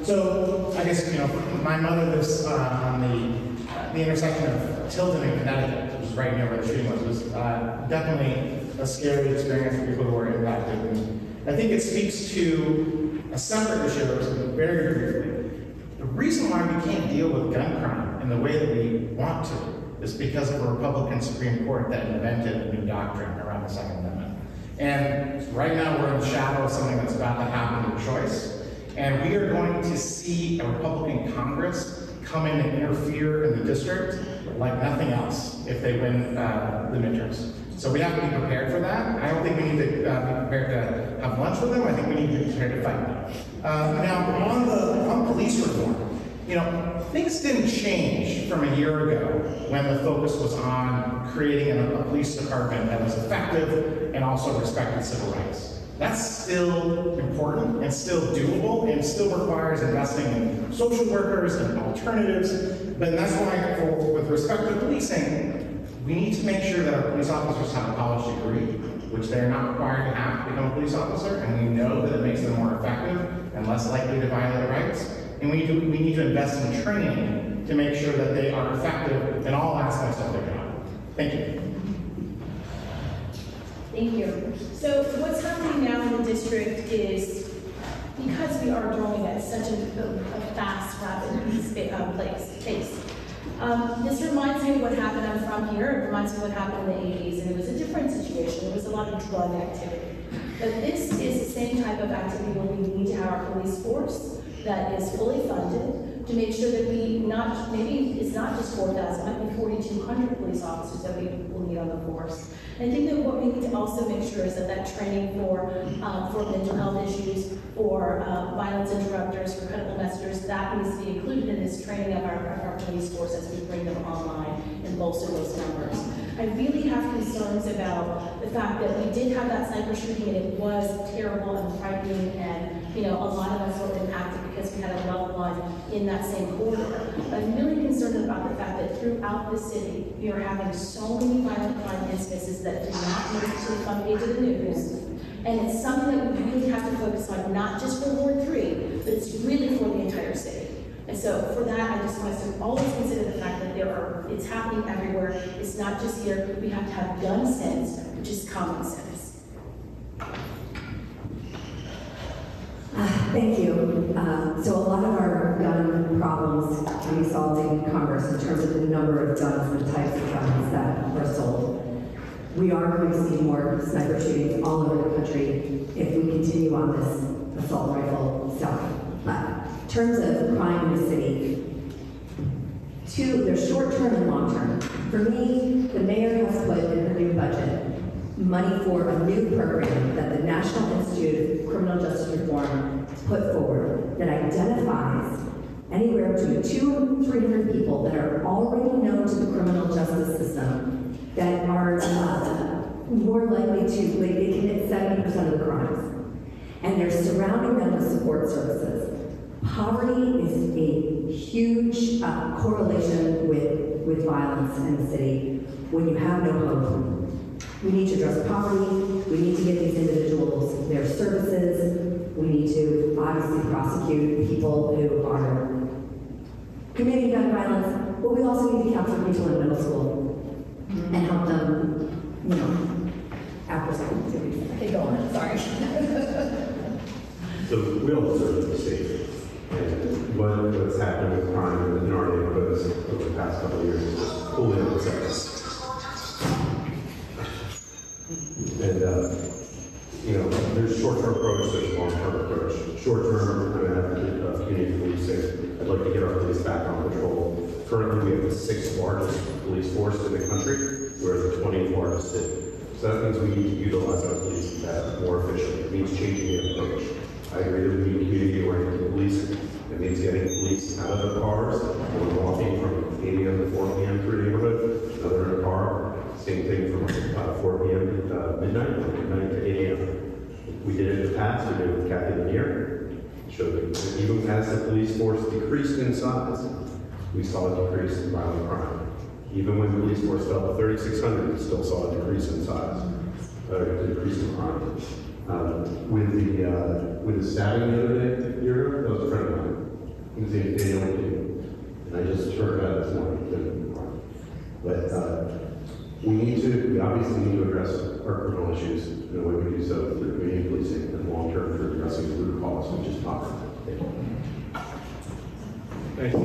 S2: So I guess, my mother lives on the intersection of Tilden and Connecticut, which is right near where the shooting was. It was definitely a scary experience for people who were impacted. And I think it speaks to a separate issue that was very briefly. The reason why we can't deal with gun crime in the way that we want to is because of a Republican Supreme Court that invented a new doctrine around the Second Amendment. And right now we're in the shadow of something that's about to happen with choice. And we are going to see a Republican Congress come in and interfere in the district like nothing else if they win the midterms. So we have to be prepared for that. I don't think we need to be prepared to have lunch with them. I think we need to be prepared to fight them. Now, on police reform, things didn't change from a year ago when the focus was on creating a police department that was effective and also respected civil rights. That's still important and still doable and still requires investing in social workers and alternatives. But that's why, with respect to policing, We need to make sure that our police officers have a college degree, which they're not required to have to become a police officer, and we know that it makes them more effective and less likely to violate rights. And we need to invest in training to make sure that they are effective in all aspects of their job. Thank you.
S5: Thank you. So what's happening now in the district is, because we are growing at such a fast, rapid pace. This reminds me of what happened. I'm from here. It reminds me of what happened in the 80s, and it was a different situation. There was a lot of drug activity. But this is the same type of activity where we need to have our police force that is fully funded to make sure that maybe it's not just 4,000, it might be 4,200 police officers that we will need on the force. And I think that what we need to also make sure is that training for mental health issues, for violence interrupters, for credible messengers, that needs to be included in this training of our police force as we bring them online and bolster those numbers. I really have concerns about the fact that we did have that sniper shooting, and it was terrible and frightening, and a lot of us were impacted because we had a loved one in that same corridor. But I'm really concerned about the fact that throughout the city, we are having so many violent crime instances that do not make it to the front page of the news. And it's something that we really have to focus on, not just for Ward 3, but it's really for the entire city. And so for that, I just want us to always consider the fact that it's happening everywhere. It's not just here. We have to have gun sense, which is common sense.
S6: Thank you. So a lot of our gun problems can be solved in Congress in terms of the number of guns and types of guns that are sold. We are going to see more sniper shootings all over the country if we continue on this assault rifle stuff. In terms of crime in the city, there's short-term and long-term. For me, the mayor has put in her new budget money for a new program that the National Institute of Criminal Justice Reform put forward that identifies anywhere between 200 and 300 people that are already known to the criminal justice system that are more likely to, they commit 70% of the crimes. And they're surrounding them with support services. Poverty is a huge correlation with violence in the city when you have no hope. We need to address poverty. We need to give these individuals their services. We need to obviously prosecute people who are committing gun violence, but we also need to capture people in middle school and help them, after school activities. Okay, go on, sorry.
S7: So we all deserve to be safe. And what's happened with crime in our neighborhoods over the past couple of years is fully unacceptable. And, there's short-term approach, there's long-term approach. Short-term, I'm an advocate of community policing. I'd like to get our police back on patrol. Currently, we have the 6th largest police force in the country. We're the 20th largest city. So that means we need to utilize our police more efficiently. It means changing the approach. I agree that we need community-oriented policing. It means getting police out of the cars or walking from 8 a.m. to 4 p.m. through the neighborhood, another in a car. Same thing from 4 p.m. to midnight, or midnight to 8 a.m. We did it in the past, we did it with Kathy Lanier. Showed that even as the police force decreased in size, we saw a decrease in violent crime. Even when the police force fell to 3,600, we still saw a decrease in size, a decrease in crime. With the stabbing the other day, that was a friend of mine. He was named Daniel Lee, and I just heard about this morning. But we obviously need to address our criminal issues, and the way we do so through community policing and long-term through addressing the root cause, which is poverty.
S12: Thank you.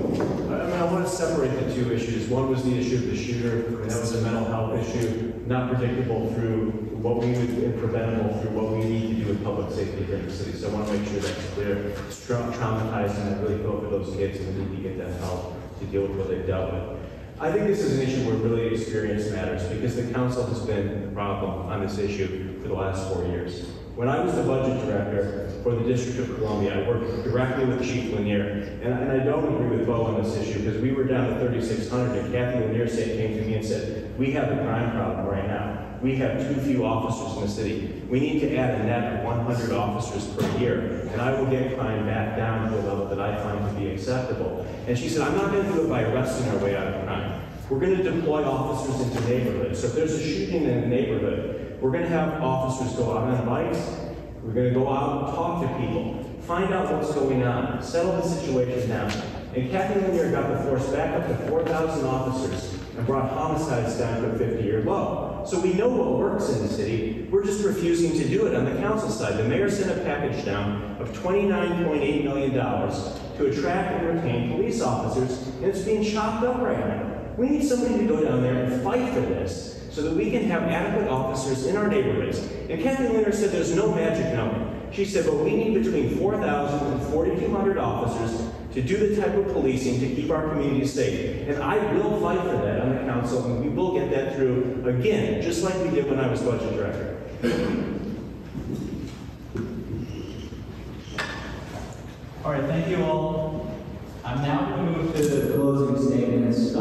S12: I want to separate the two issues. One was the issue of the shooter, and that was a mental health issue, not predictable through what we would, and preventable through what we need to do with public safety here in the city. So I want to make sure that's clear. It's traumatized, and I really feel for those kids, and we need to get them help to deal with what they've dealt with. I think this is an issue where really experience matters, because the council has been the problem on this issue for the last 4 years. When I was the budget director for the District of Columbia, I worked directly with Chief Lanier, and I don't agree with Bo on this issue, because we were down to 3,600, and Kathy Lanier came to me and said, we have a crime problem right now. We have too few officers in the city. We need to add a net of 100 officers per year, and I will get crime back down to a level that I find to be acceptable. And she said, I'm not going to do it by arresting our way out of crime. We're going to deploy officers into neighborhoods. So if there's a shooting in a neighborhood, we're going to have officers go out on bikes. We're going to go out and talk to people, find out what's going on, settle the situation down. And Kathy Lanier got the force back up to 4,000 officers and brought homicides down to a 50-year low. So we know what works in the city. We're just refusing to do it on the council side. The mayor sent a package down of $29.8 million to attract and retain police officers, and it's being chopped up right now. We need somebody to go down there and fight for this so that we can have adequate officers in our neighborhoods. And Kathy Lanier said there's no magic number. She said, well, we need between 4,000 and 4,200 officers to do the type of policing to keep our communities safe. And I will fight for that on the council, and we will get that through again, just like we did when I was budget director.
S1: All right, thank you all. I'm now going to move to
S11: The closing statements,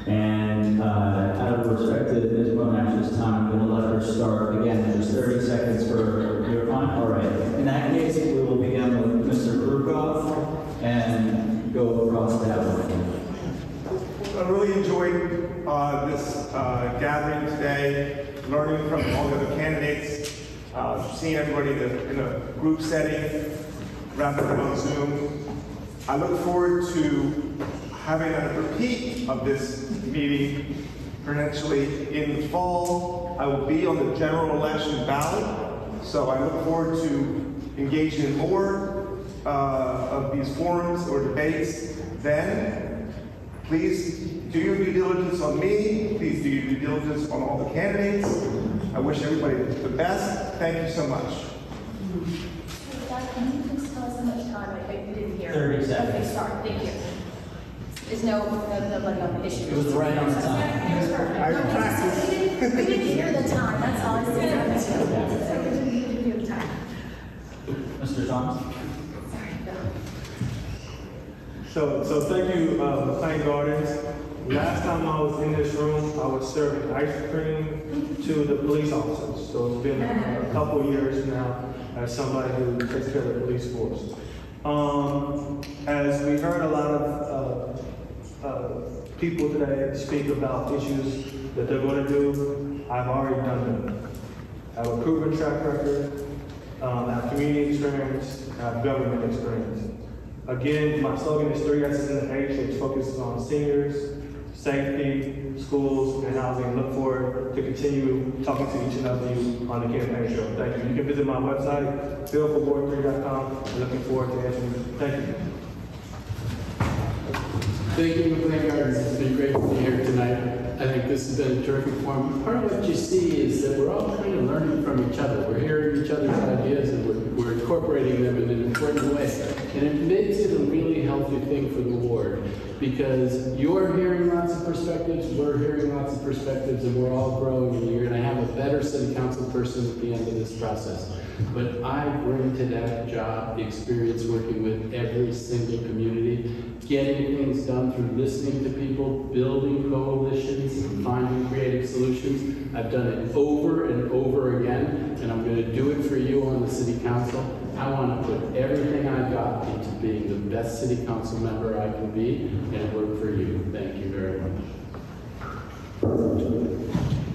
S11: and out of respect to Ms. Monash's time, I'm going to let her start. Again, just 30 seconds for your time. All right. In that case, we will begin with Mr. Krukov and go across that way.
S10: I really enjoyed this gathering today, learning from all the other candidates, seeing everybody in a group setting rather than on Zoom. I look forward to having a repeat of this meeting potentially in the fall. I will be on the general election ballot, so I look forward to engaging in more of these forums or debates then. Please do your due diligence on me. Please do your due diligence on all the candidates. I wish everybody the best. Thank you so much.
S5: Can you please tell us how much time? I didn't hear.
S1: 30 seconds.
S5: Okay, sorry. Thank you. There's nobody on the issue.
S1: It was right on time.
S5: It was perfect.
S10: I practiced.
S5: We didn't hear the time. That's all I said. We didn't hear the time.
S1: Mr. Thomas?
S9: So thank you, McLean Gardens. Last time I was in this room, I was serving ice cream to the police officers. So it's been a couple years now as somebody who takes care of the police force. As we heard a lot of people today speak about issues that they're going to do, I've already done them. I have a proven track record, I have community experience, I have government experience. Again, my slogan is 3 S's in the H, which focuses on seniors, safety, schools, and housing. Look forward to continue talking to each and every you on the campaign trail. Thank you. You can visit my website, billforward3.com. I'm looking forward to answering you. Thank you.
S8: Thank you, McLean Gardens. It's been great to be here tonight. I think this has been a terrific forum. Part of what you see is that we're all kind of learning from each other. We're hearing each other's ideas and we're incorporating them in an important way. And it makes it a really healthy thing for the ward because you're hearing lots of perspectives, we're hearing lots of perspectives, and we're all growing, and you're going to have a better city council person at the end of this process. But I bring to that job the experience working with every single community, getting things done through listening to people, building coalitions, and finding creative solutions. I've done it over and over again, and I'm going to do it for you on the city council. I want to put everything I've got into being the best city council member I can be, and work for you. Thank you very much.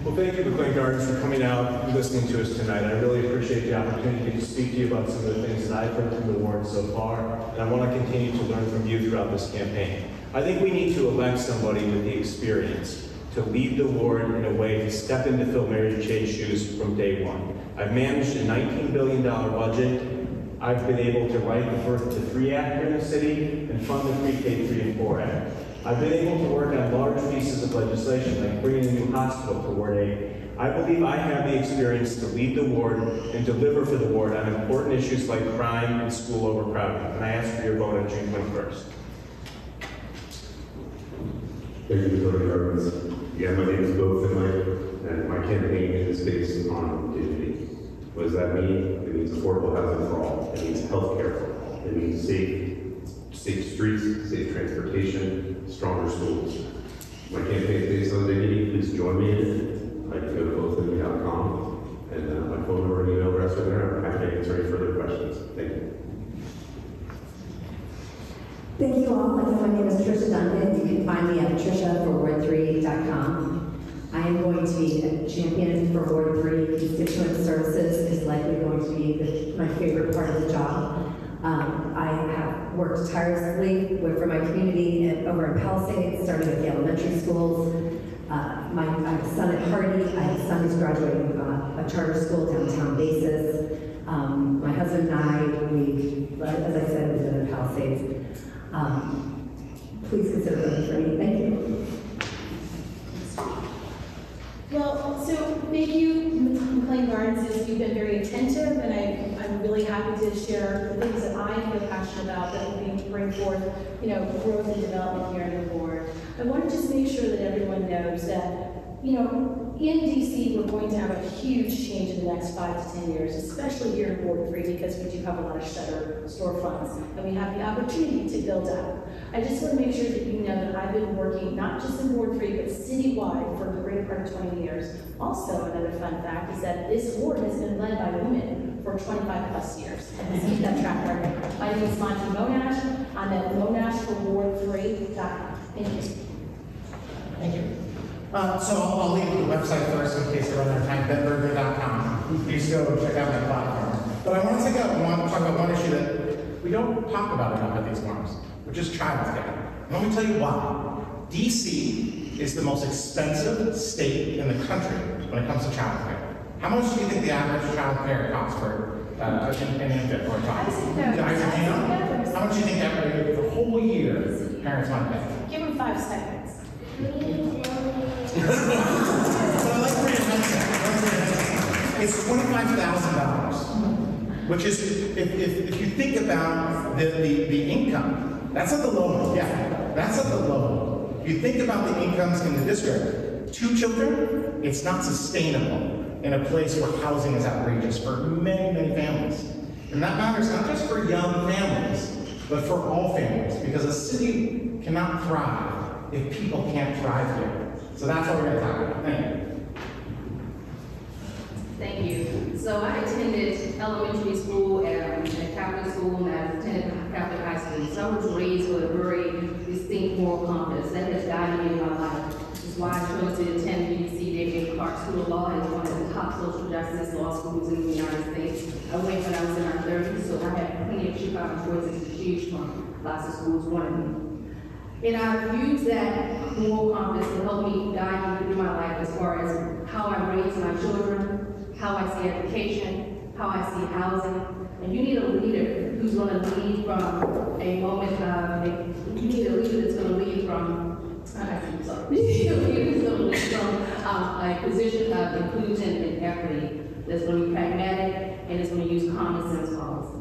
S12: Well, thank you, McLean Gardens, for coming out and listening to us tonight. I really appreciate the opportunity to speak to you about some of the things that I've heard from the ward so far, and I want to continue to learn from you throughout this campaign. I think we need to elect somebody with the experience to lead the ward in a way to step into Phil Mary Chay's shoes from day one. I've managed a $19 billion budget. I've been able to write the first of the 3 Act here in the city and fund the pre-K 3 and 4 Act. I've been able to work on large pieces of legislation like bringing a new hospital to Ward 8. I believe I have the experience to lead the ward and deliver for the ward on important issues like crime and school overcrowding. And I ask for your vote on June 21st.
S7: Thank you, McLean Gardens. Yeah, my name is Bo Finlay, and my campaign is based on dignity. What does that mean? It means affordable housing for all. It means health care for all. It means safe streets, safe transportation, stronger schools. My campaign is based on dignity. Please join me in it. I can go to bowfinlay.com, and my phone number and email address are there. I'm happy to answer any further questions. Thank you.
S6: Thank you all. all. Again, my name is Trisha Duncan. You can find me at trisha4ward3.com. I am going to be a champion for Ward 3. Constituent services is likely going to be my favorite part of the job. I have worked tirelessly for my community over in Palisades, starting at the elementary schools. I have a son at Hardy. I have a son who's graduating a charter school downtown Basis. My husband and I, as I said, we live in Palisades. Please consider voting for me. Thank you.
S5: Well, so thank you, McLean Gardens. You've been very attentive, and I'm really happy to share the things that I feel passionate about that will bring forth, growth and development here in the board. I want to just make sure that everyone knows that, in DC, we're going to have a huge change in the next 5 to 10 years, especially here in Ward 3, because we do have a lot of shutter storefronts, and we have the opportunity to build out. I just want to make sure that you know that I've been working not just in Ward 3, but citywide for the greater part of 20 years. Also, another fun fact is that this ward has been led by women for 25 plus years. Let's keep that track record. My name is Monty Monash. I'm at monashforward3.com. Thank you.
S2: Thank you. So I'll leave the website first in case I run out of time, benberger.com. Please go check out my platform. But I want to talk about one issue that we don't talk about enough at these forums, which is childcare. And let me tell you why. DC is the most expensive state in the country when it comes to childcare. How much do you think the average childcare costs for an infant or a child? How much do you think the whole year parents want to pay?
S5: Give them 5 seconds.
S2: But I like where your head's at. It's $25,000, which is, if you think about the income, that's at the low end. Yeah, that's at the low end. If you think about the incomes in the district, 2 children, it's not sustainable in a place where housing is outrageous for many, many families. And that matters not just for young families, but for all families, because a city cannot thrive if people can't thrive here. So that's what we're going to talk about. Thank you.
S4: Thank you. So I attended elementary school and Catholic school, and I attended Catholic high school. So I was raised with a very distinct moral compass that has guided me in my life. This is why I chose to attend UC David Clark School of Law as one of the top social justice law schools in the United States. I went when I was in my 30s, so I had plenty of Chicago choices to choose from. Lots of schools wanted me. And I've used that moral compass to help me guide me through my life as far as how I raise my children, how I see education, how I see housing. And you need a leader who's going to lead from a moment of, you need a leader that's going to lead from, you need a leader that's going to lead from a position of inclusion and equity that's going to be pragmatic and is going to use common sense policies.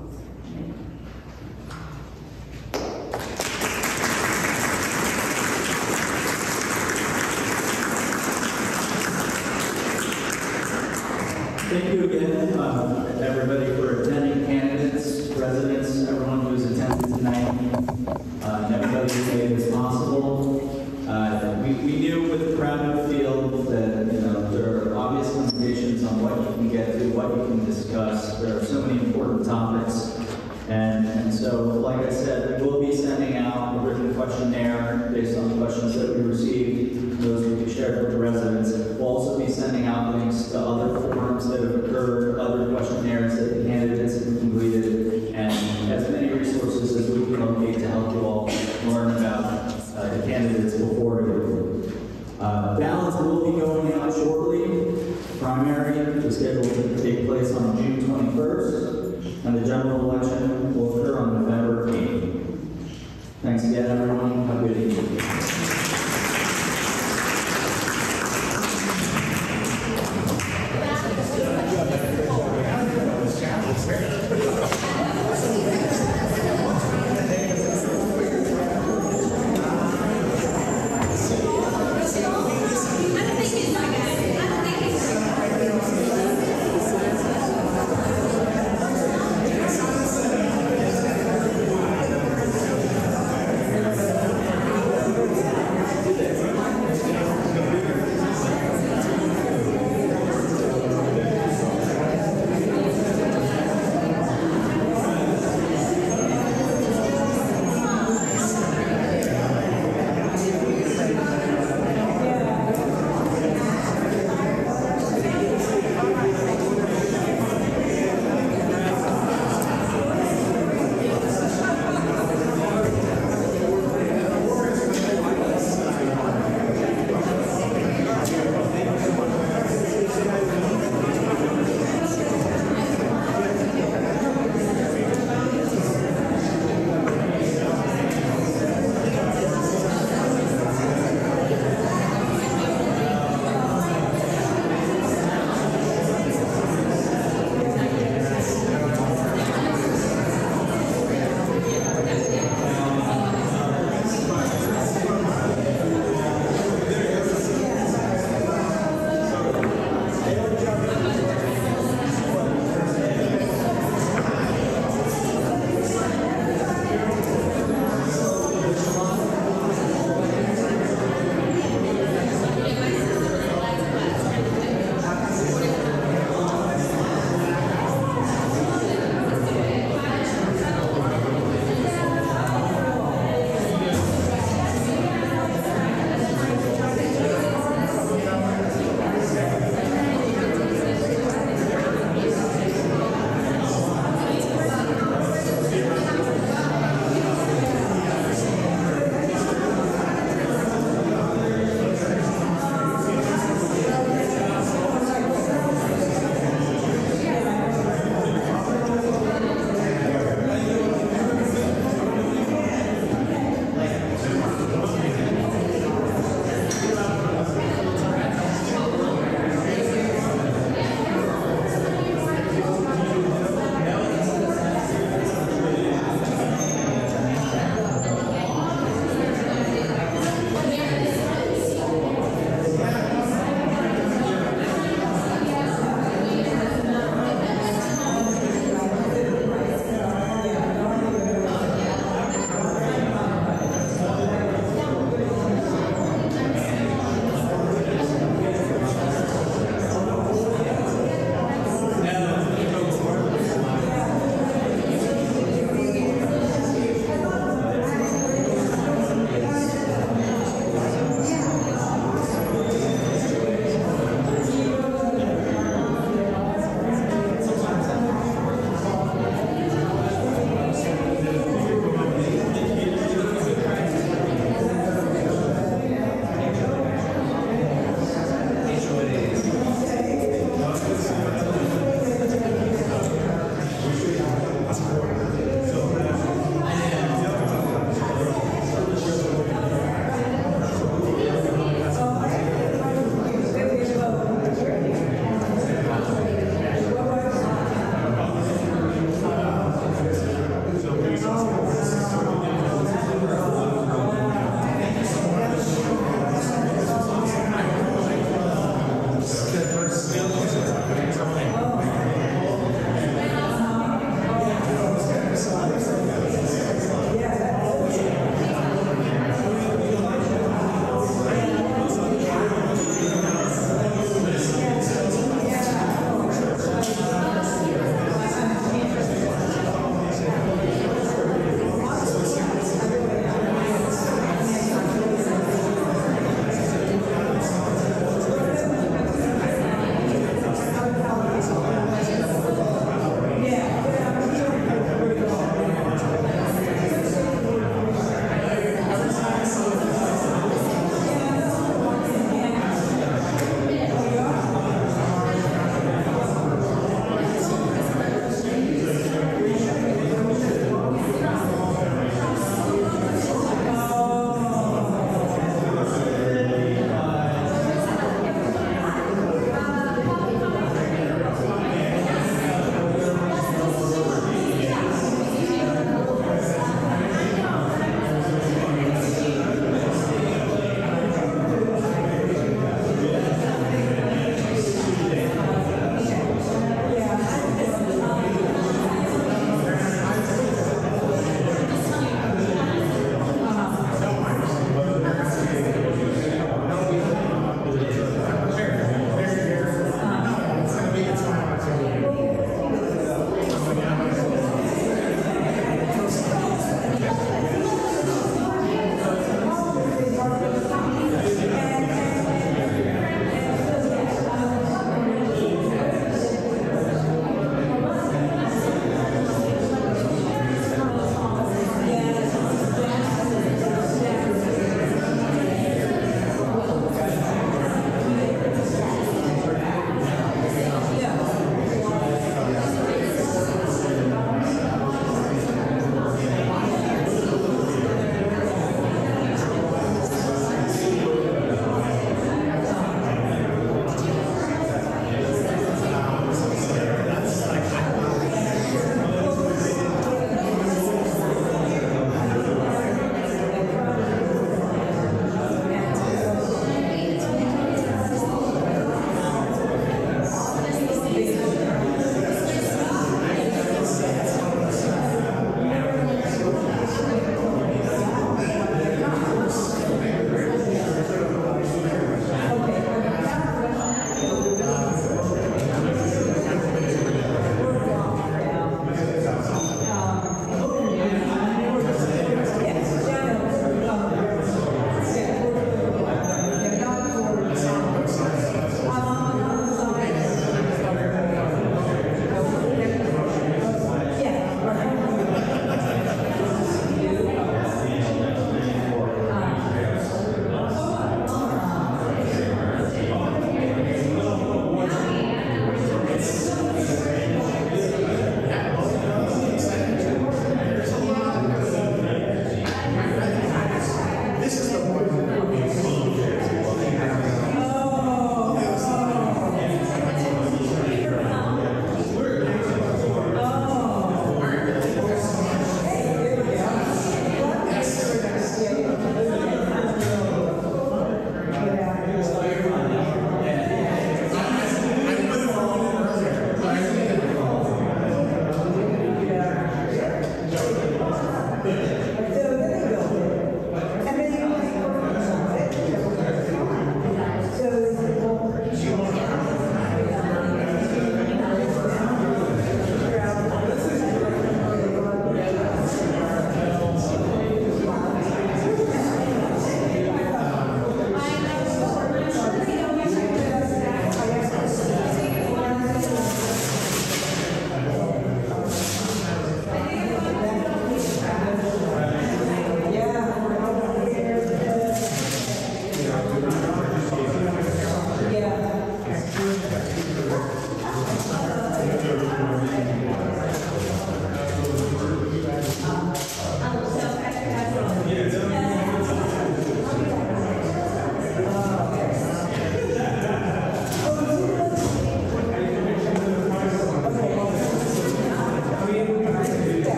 S1: Thank you again, everybody, for attending, candidates, residents, everyone who's attended tonight, and everybody who made this possible. We knew with the crowded field that there are obvious limitations on what you can get to, what you can discuss. There are so many important topics, and so, like I said, we will be sending out a written questionnaire based on the questions that we received. Those will be shared with the residents. We'll also be sending out links to other forums that have occurred, other questionnaires that the candidates have completed, and as many resources as we can locate to help you all learn about the candidates before you. Ballots will be going out shortly. Primary is scheduled to take place on June 21st, and the general election will occur on November 8th. Thanks again, everyone. Have a good evening.
S13: Thank you.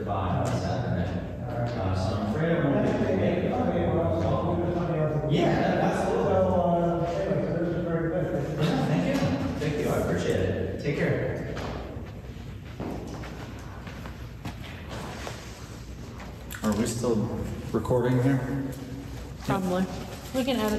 S1: 5 on Saturday. So I'm afraid I won't be able to make it. Yeah, absolutely. Thank you. Thank you. I appreciate it. Take care.
S13: Are we still recording here?
S14: Probably. We can edit.